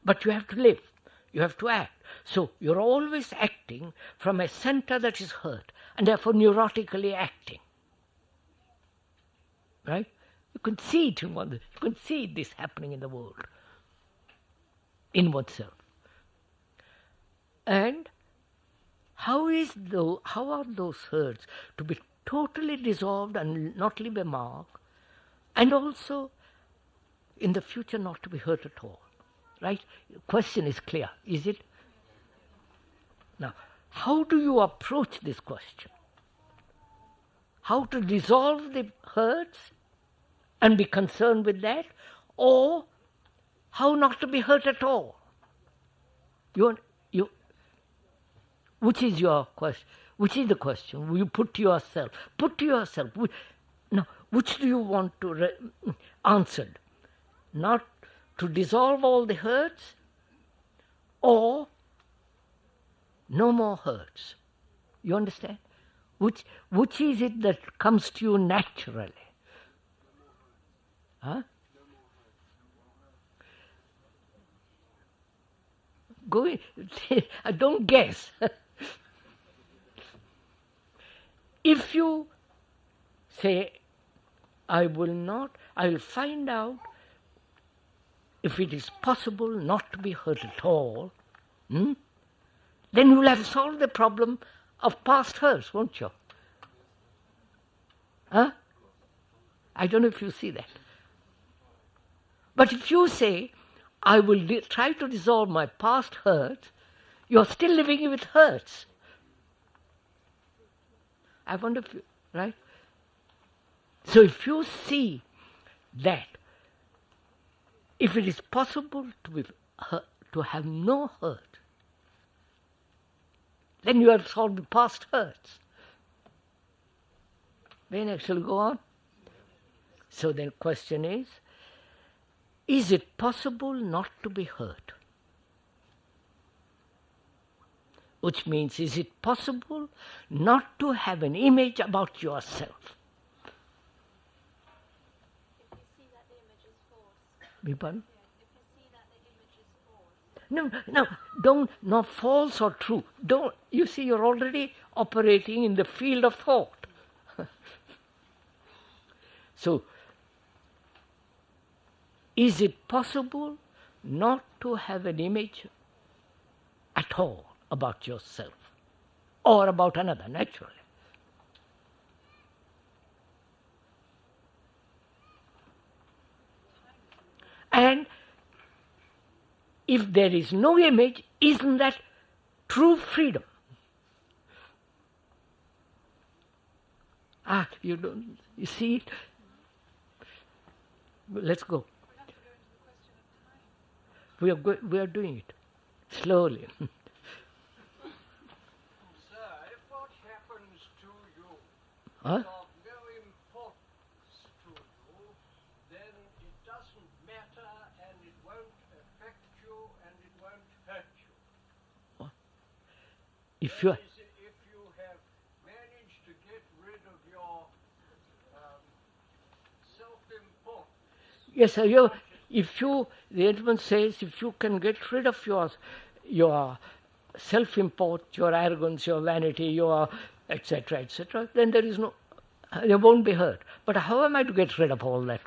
But you have to live. You have to act. So you're always acting from a center that is hurt and therefore neurotically acting. Right? You can see it in one. You can see this happening in the world, in oneself. And how are those hurts to be totally dissolved and not leave a mark, and also in the future not to be hurt at all? Right? The question is clear, is it? Now, how do you approach this question? How to dissolve the hurts and be concerned with that, or how not to be hurt at all? Which is your question? Which is the question you put to yourself? Put to yourself. Now, which do you want to answer? Not to dissolve all the hurts, or no more hurts? You understand? Which is it that comes to you naturally? Huh? Go in. Don't guess. If you say, I will find out if it is possible not to be hurt at all, then you will have solved the problem of past hurts, won't you? Huh? I don't know if you see that. But if you say, I will try to dissolve my past hurts, you're still living with hurts. I wonder if you, right? So if you see that if it is possible to have no hurt, then you have solved the past hurts. Then actually go on. So the question is it possible not to be hurt? Which means, is it possible not to have an image about yourself? If you see that the image is false. Pardon? Yeah, if you see that the image is false. No, not false or true. Don't. You see, you're already operating in the field of thought. So, is it possible not to have an image at all about yourself or about another, naturally? And if there is no image, isn't that true freedom? You see it? Let's go. We are doing it slowly. Sir, if what happens to you Huh? is of no importance to you, then it doesn't matter and it won't affect you and it won't hurt you. If you That is, if you have managed to get rid of your self-importance. yes, sir, the gentleman says, if you can get rid of your self-import, your arrogance, your vanity, your etc., then there won't be hurt. But how am I to get rid of all that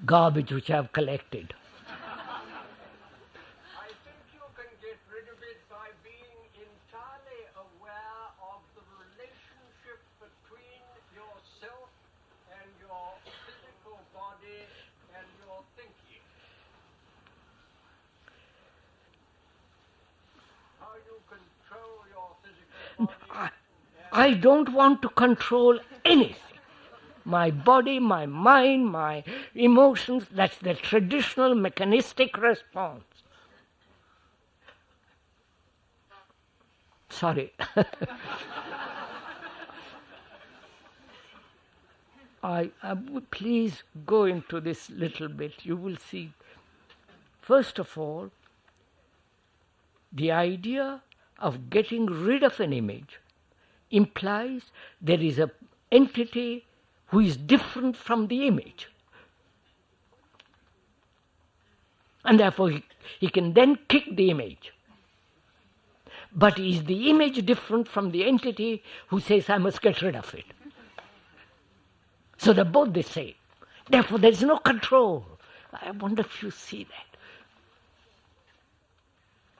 garbage which I have collected? I think you can get rid of it by being entirely aware of the relationship between yourself and your physical body and your thinking. How you control your physical body. I don't want to control anything. My body, my mind, my emotions, that's the traditional mechanistic response. Sorry. I would please go into this little bit. You will see. First of all, the idea of getting rid of an image implies there is an entity who is different from the image. And therefore he can then kick the image. But is the image different from the entity who says, I must get rid of it? So they're both the same. Therefore there is no control. I wonder if you see that.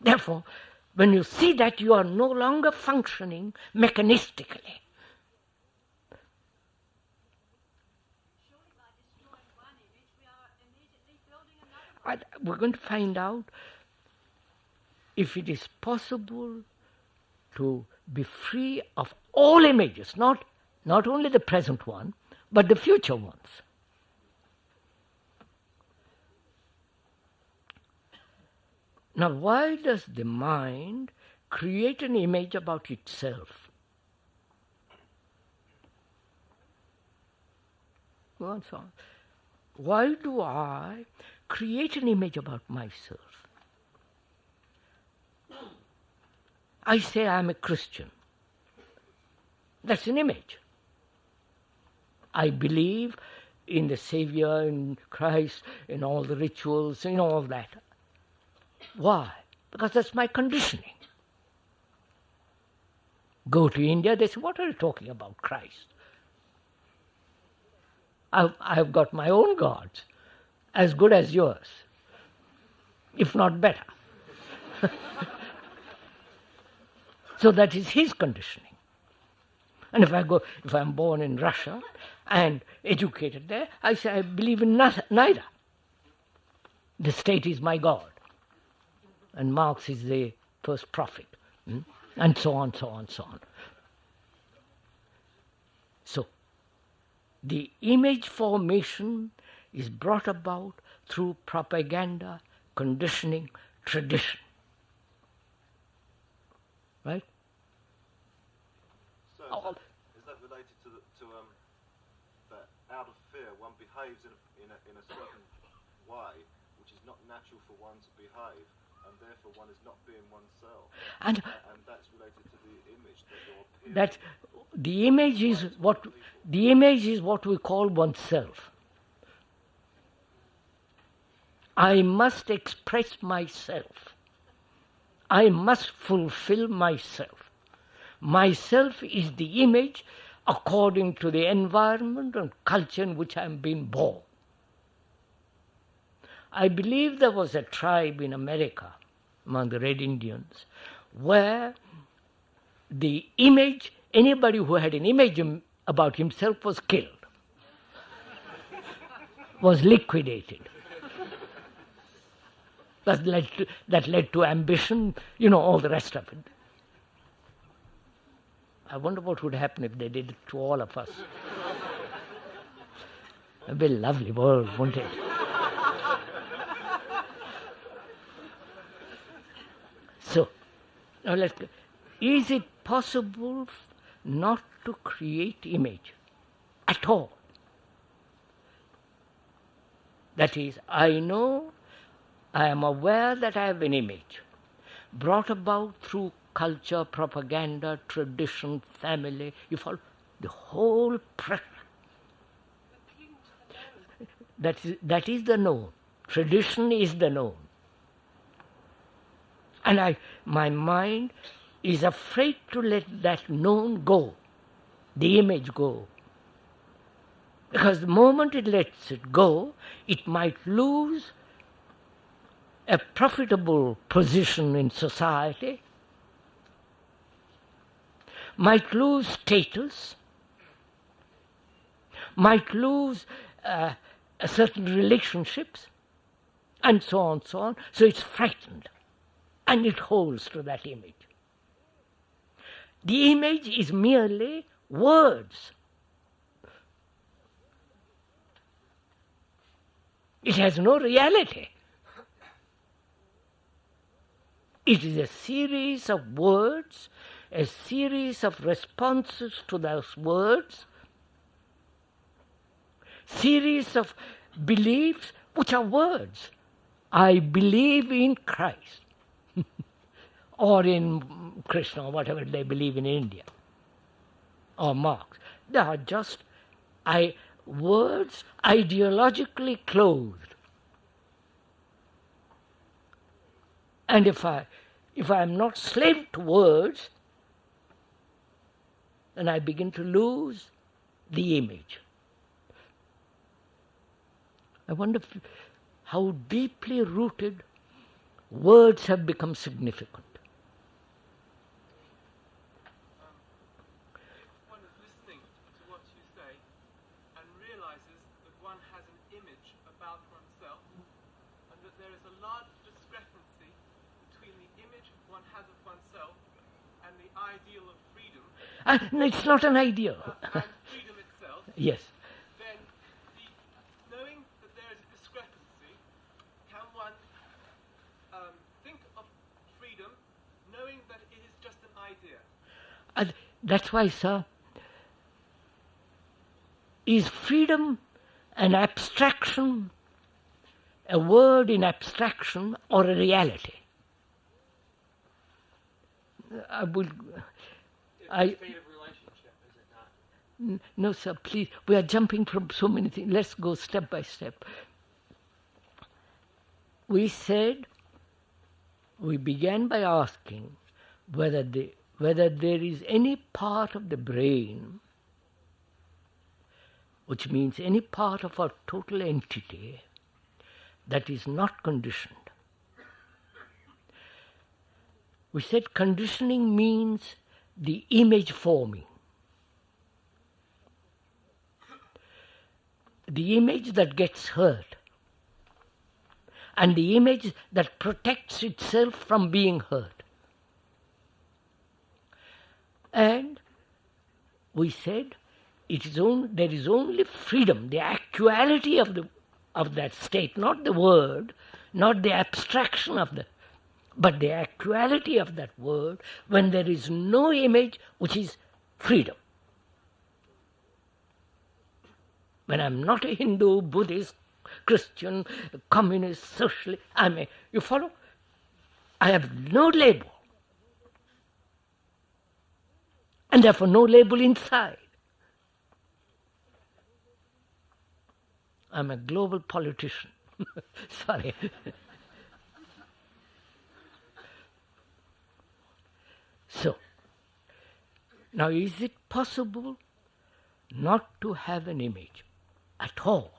Therefore, when you see that, you are no longer functioning mechanistically. We're going to find out if it is possible to be free of all images, not only the present one, but the future ones. Now, why does the mind create an image about itself? Go on, so on. Why do I create an image about myself? I say I'm a Christian. That's an image. I believe in the Savior, in Christ, in all the rituals, in all that. Why? Because that's my conditioning. Go to India, they say, what are you talking about, Christ? I've got my own gods, as good as yours, if not better. So that is his conditioning. And if I'm born in Russia and educated there, I say I believe in neither. The state is my God, and Marx is the first prophet, and so on, so on, so on. So, the image formation is brought about through propaganda, conditioning, tradition. Right? So is that related to that out of fear one behaves in a certain way which is not natural for one to behave, and therefore one is not being oneself, and that's related to the image that you're appearing. That the image is what we call oneself. I must express myself. I must fulfill myself. Myself is the image according to the environment and culture in which I am being born. I believe there was a tribe in America, among the Red Indians, where the image, anybody who had an image about himself was killed, was liquidated. That led to ambition, all the rest of it. I wonder what would happen if they did it to all of us. It would be a lovely world, wouldn't it? So, now let's go. Is it possible not to create image at all? That is, I am aware that I have an image brought about through culture, propaganda, tradition, family. You follow? The whole that is the known. Tradition is the known. And my mind is afraid to let that known go, the image go. Because the moment it lets it go, it might lose a profitable position in society, might lose status, might lose certain relationships, and so on, so on. So it's frightened, and it holds to that image. The image is merely words. It has no reality. It is a series of words, a series of responses to those words, series of beliefs which are words. I believe in Christ, or in Krishna, or whatever they believe in India, or Marx. They are just words ideologically clothed. And if I am not slave to words, then I begin to lose the image. I wonder how deeply rooted words have become significant. One is listening to what you say and realizes that one has an image about oneself and that there is a large discrepancy between the image one has of oneself and the ideal of freedom. No, it's not an ideal. And freedom itself. Yes. Then knowing that there is a discrepancy, can one think of freedom knowing that it is just an idea? That's why, sir, is freedom an abstraction, a word in abstraction, or a reality? It's a state of relationship, is it not? No, sir, please. We are jumping from so many things. Let's go step by step. We began by asking whether there is any part of the brain, which means any part of our total entity, that is not conditioned. We said conditioning means the image forming. The image that gets hurt. And the image that protects itself from being hurt. And we said there is only freedom, the actuality of that state, not the word, not the abstraction of but the actuality of that word, when there is no image, which is freedom. When I'm not a Hindu, Buddhist, Christian, communist, socialist, you follow? I have no label. And therefore no label inside. I'm a global politician. Sorry. So, now is it possible not to have an image at all?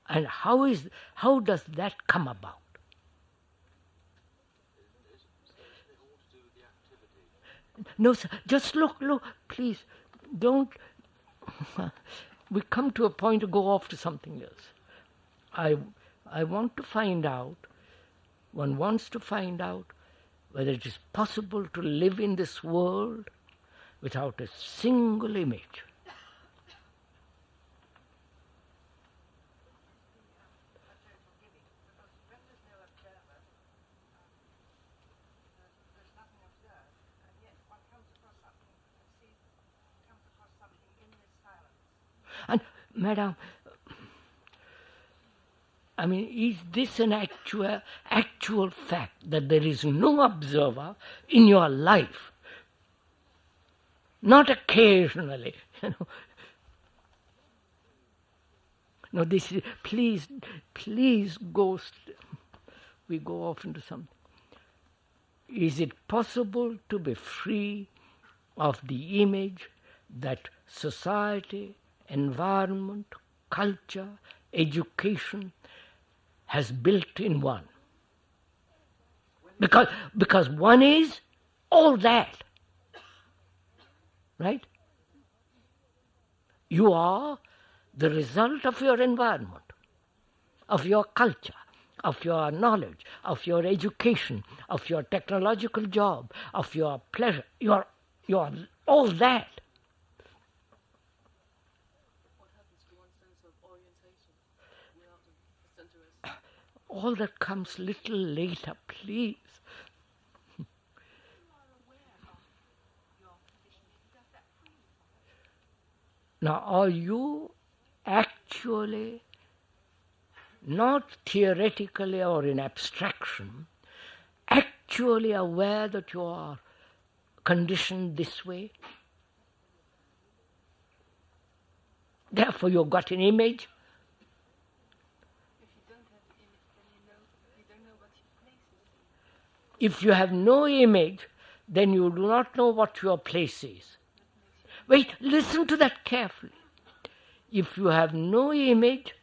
And how does that come about? No, sir, just look, please, don't. We come to a point to go off to something else. I want to find out, one wants to find out whether it is possible to live in this world without a single image. And, Madam, is this an actual fact that there is no observer in your life? Not occasionally, No, this is, please go, we go off into something. Is it possible to be free of the image that society, environment, culture, education has built in one? Because one is all that. Right? You are the result of your environment, of your culture, of your knowledge, of your education, of your technological job, of your pleasure. You are all that. What happens to one's sense of orientation without a center as... All that comes little later, please. Now, are you actually, not theoretically or in abstraction, actually aware that you are conditioned this way? Therefore you got an image. If you don't have the image, then you don't know what your place is. If you have no image, then you do not know what your place is. Wait, listen to that carefully. If you have no image,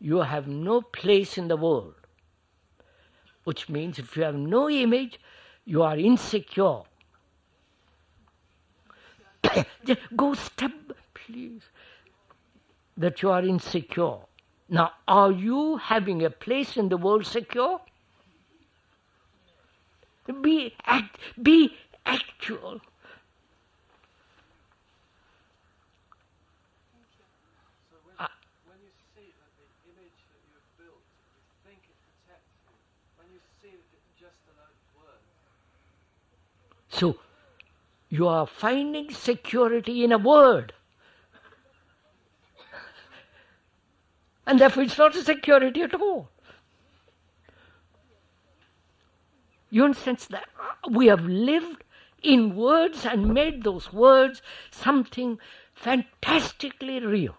you have no place in the world. Which means if you have no image, you are insecure. Just go step, please. That you are insecure. Now, are you having a place in the world secure? Be actual. So when you see that the image that you have built, you think it protects you, when you see that it's just another word. So, you are finding security in a word. And therefore it's not a security at all. You understand that we have lived in words and made those words something fantastically real.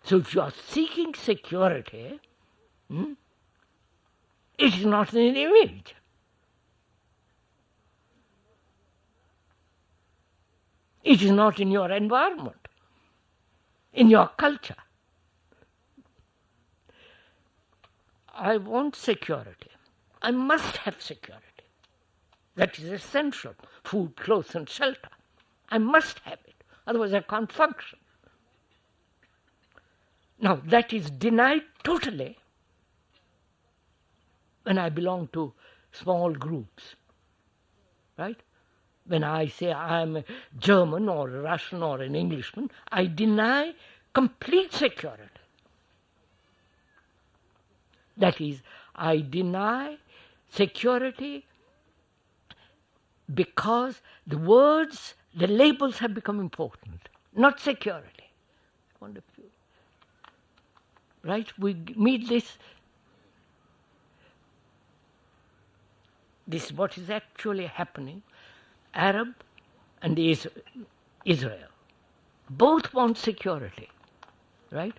So if you are seeking security, it is not in an image. It is not in your environment, in your culture. I want security. I must have security. That is essential. Food, clothes and shelter. I must have it. Otherwise I can't function. Now that is denied totally when I belong to small groups. Right? When I say I am a German or a Russian or an Englishman, I deny complete security. That is, I deny security because the words, the labels have become important, not security. Wonderful. Right? We meet this is what is actually happening. Arab and Israel both want security, right?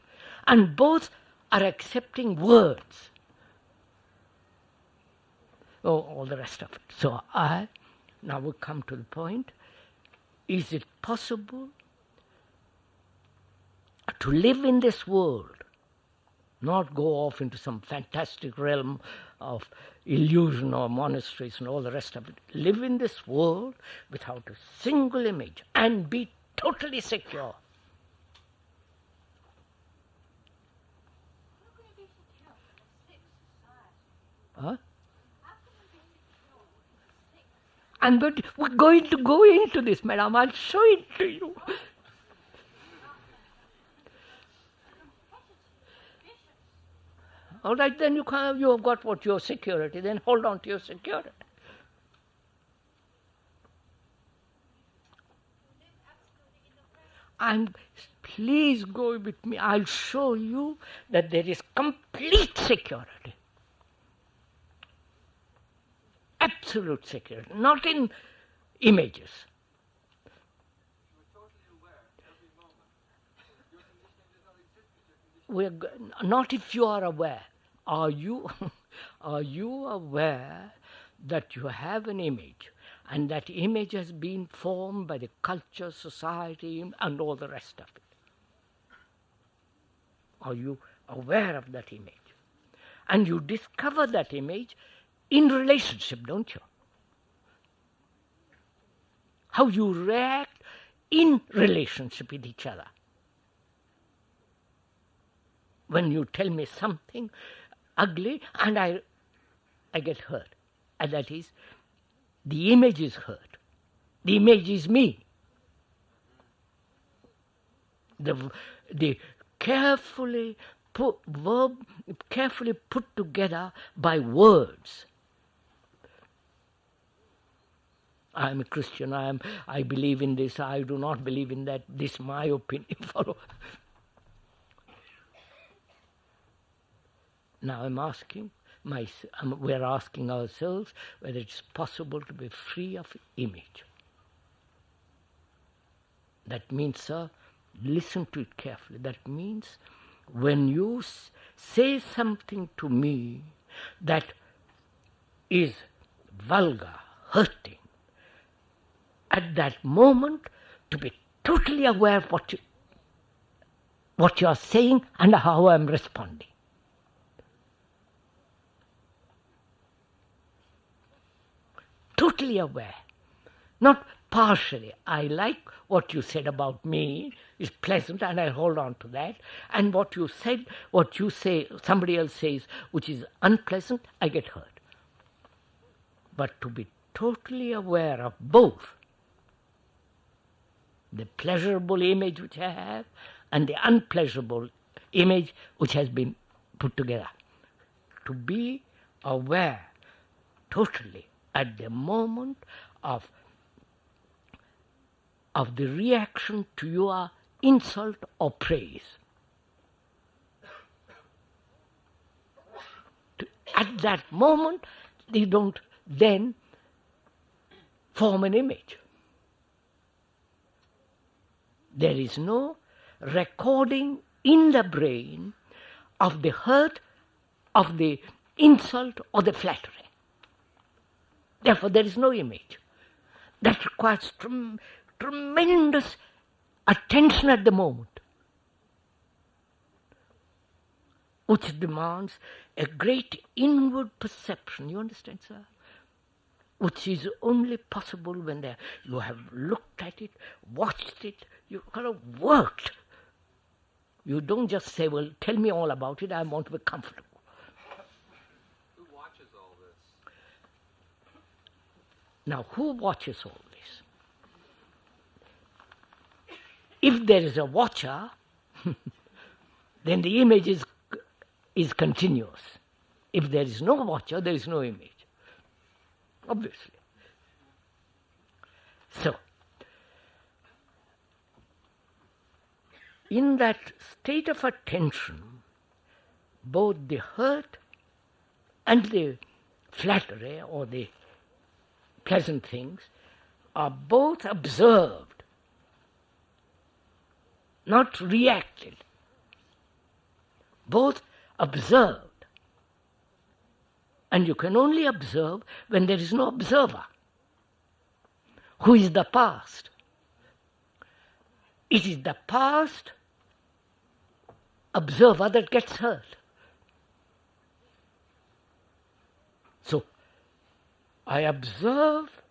And both are accepting words. Oh, all the rest of it. So now we come to the point, is it possible to live in this world, not go off into some fantastic realm of illusion or monasteries and all the rest of it, live in this world without a single image and be totally secure? Huh? We're going to go into this, madam. I'll show it to you. All right, then you have got what your security. Then hold on to your security. Please go with me. I'll show you that there is complete security. Absolute security, not in images. You're totally aware every moment. Your conditioning does not exist because your conditioning. Not if you are aware. Are you aware that you have an image, and that image has been formed by the culture, society, and all the rest of it? Are you aware of that image? And you discover that image in relationship, don't you? How you react in relationship with each other. When you tell me something ugly and I get hurt, and that is, the image is hurt. The image is me. The carefully put together by words. I am a Christian, I believe in this, I do not believe in that, this is my opinion. Follow. Now we're asking ourselves whether it's possible to be free of image. That means, sir, listen to it carefully. That means when you say something to me that is vulgar, hurting, at that moment to be totally aware of what you are saying and how I am responding. Totally aware, not partially. I like what you said about me, is pleasant, and I hold on to that. And what you say, somebody else says, which is unpleasant, I get hurt. But to be totally aware of both, the pleasurable image which I have and the unpleasurable image which has been put together. To be aware totally at the moment of the reaction to your insult or praise. At that moment, you don't then form an image. There is no recording in the brain of the hurt, of the insult or the flattery. Therefore, there is no image. That requires tremendous attention at the moment, which demands a great inward perception, you understand, sir? Which is only possible when you have looked at it, watched it, you kind of worked. You don't just say, well, tell me all about it, I want to be comfortable. Who watches all this? Now, who watches all this? If there is a watcher, then the image is continuous. If there is no watcher, there is no image. Obviously. So, in that state of attention, both the hurt and the flattery or the pleasant things are both observed, not reacted. Both observed. And you can only observe when there is no observer. Who is the past? It is the past observer that gets hurt. So, I observe,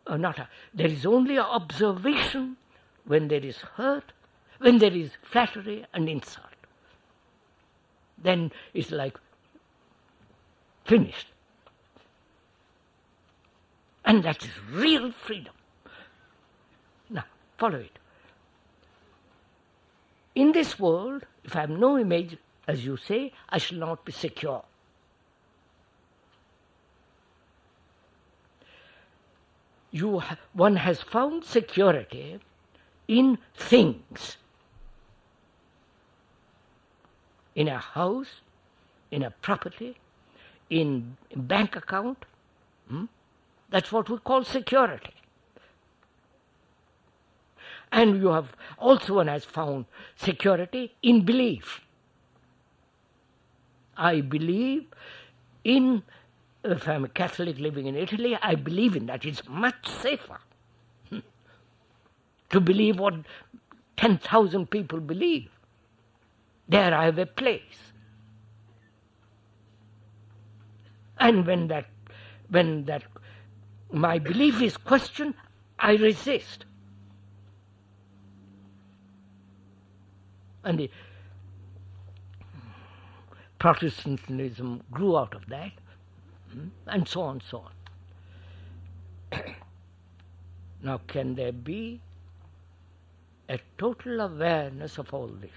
there is only an observation when there is hurt, when there is flattery and insult. Then it's like finished. And that is real freedom. Now, follow it. In this world, if I have no image, as you say, I shall not be secure. One has found security in things. In a house, in a property, in a bank account. That's what we call security. And one has found security in belief. I believe in, if I'm a Catholic living in Italy, I believe in that. It's much safer to believe what 10,000 people believe. There I have a place. And when that my belief is questioned, I resist. And the Protestantism grew out of that, and so on, so on. Now, can there be a total awareness of all this?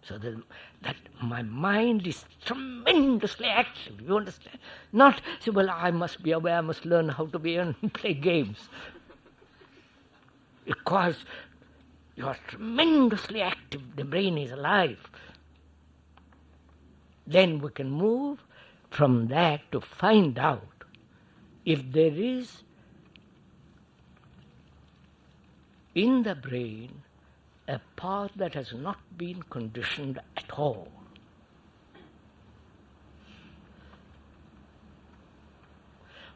So that my mind is tremendously active, you understand? Not say, well, I must be aware, I must learn how to be and play games. Because you are tremendously active, the brain is alive. Then we can move from that to find out if there is in the brain a part that has not been conditioned at all.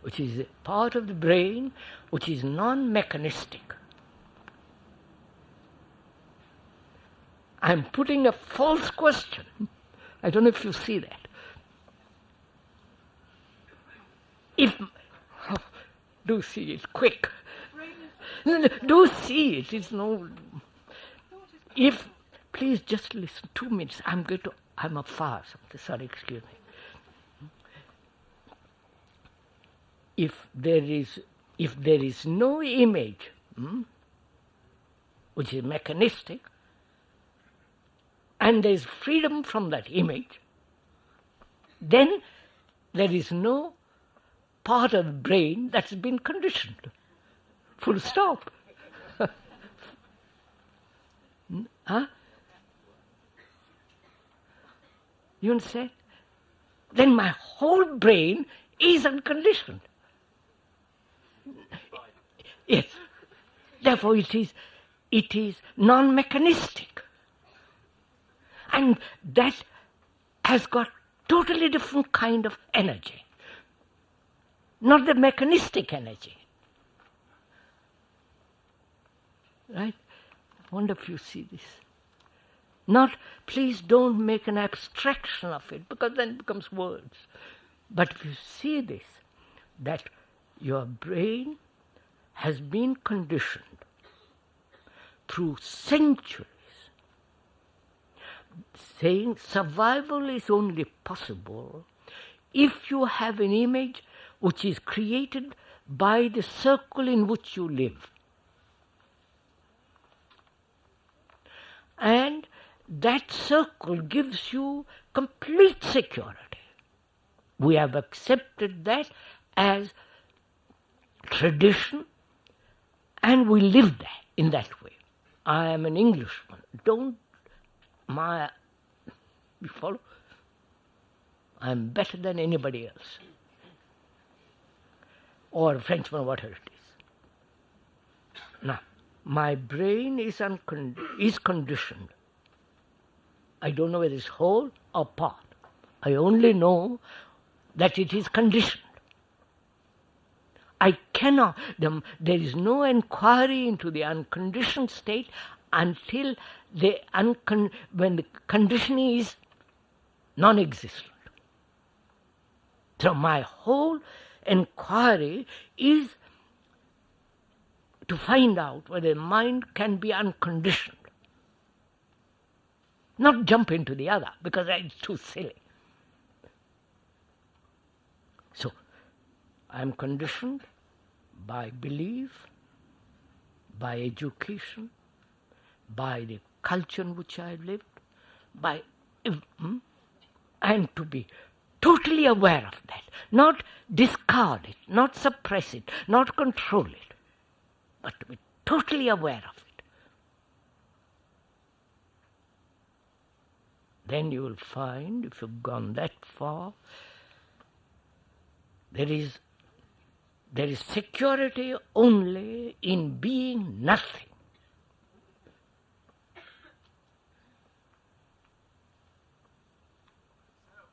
Which is a part of the brain which is non-mechanistic. I'm putting a false question. I don't know if you see that. Do see it, quick. Do see it. It's no. If please just listen. 2 minutes. I'm a fast. Sorry, excuse me. If there is no image, which is mechanistic, and there is freedom from that image, then there is no part of the brain that's been conditioned. Full stop. Huh? You understand? Then my whole brain is unconditioned. Yes. Therefore it is non-mechanistic. And that has got totally different kind of energy. Not the mechanistic energy. Right? I wonder if you see this. Not, please don't make an abstraction of it, because then it becomes words. But if you see this, that your brain has been conditioned through centuries, saying survival is only possible if you have an image which is created by the circle in which you live. And that circle gives you complete security. We have accepted that as tradition, and we live that in that way. I am an Englishman. You follow? I am better than anybody else. Or a Frenchman, whatever it is. Now, my brain is conditioned. I don't know whether it's whole or part. I only know that it is conditioned. I cannot, there is no inquiry into the unconditioned state until when the conditioning is non-existent. So my whole inquiry is to find out whether the mind can be unconditioned. Not jump into the other, because it's too silly. So, I am conditioned by belief, by education, by the culture in which I have lived, and to be totally aware of that, not discard it, not suppress it, not control it, but to be totally aware of it. Then you will find, if you've gone that far, there is security only in being nothing.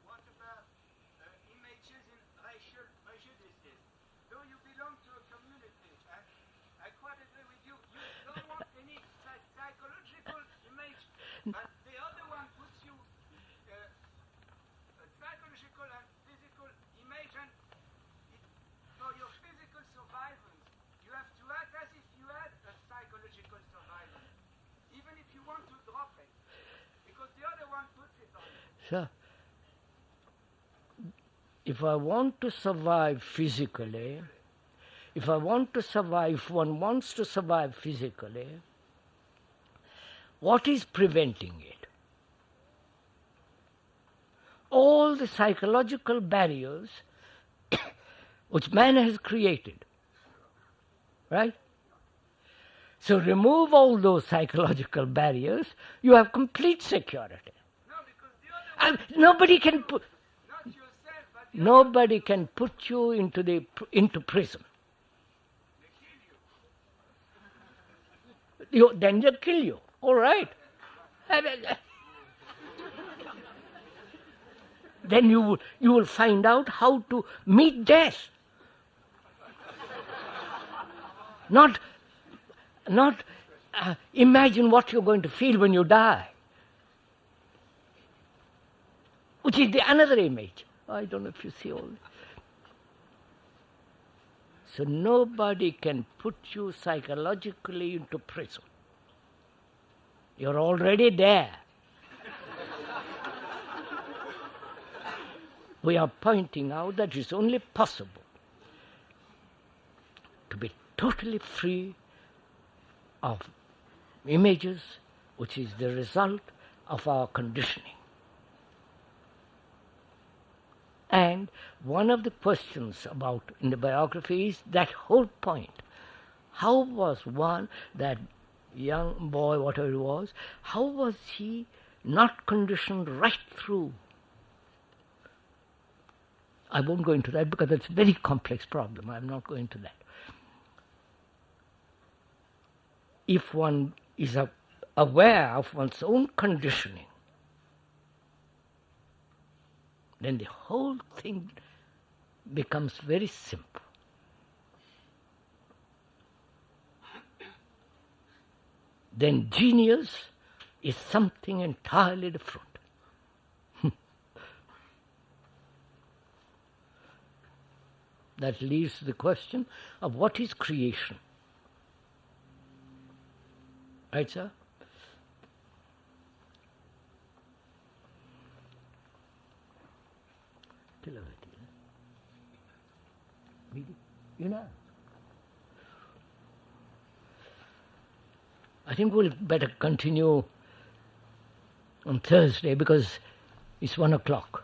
What about images in racial prejudices? Though you belong to a community, I quite agree with you. You don't want any psychological image, but the other one puts you a psychological and physical image, and for your physical survival, you have to act as if you had a psychological survival, even if you want to drop it, because the other one puts it on you. Sir, if I want to survive physically, if one wants to survive physically, what is preventing it? All the psychological barriers which man has created, right? So remove all those psychological barriers, you have complete security. No, because the other one, Nobody can put... not yourself, but Nobody can put you into prison. Then they kill you. All right. Then you will find out how to meet death. Not imagine what you're going to feel when you die, which is another image. I don't know if you see all this. So nobody can put you psychologically into prison. You're already there. We are pointing out that it's only possible to be totally free of images, which is the result of our conditioning. And one of the questions in the biography is that whole point. How was that young boy, whatever he was, how was he not conditioned right through? I won't go into that because it's a very complex problem. I'm not going to that. If one is aware of one's own conditioning, then the whole thing becomes very simple. Then genius is something entirely different. That leads to the question of what is creation. Right, sir? You know. I think we'll better continue on Thursday because it's 1:00.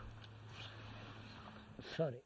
Sorry.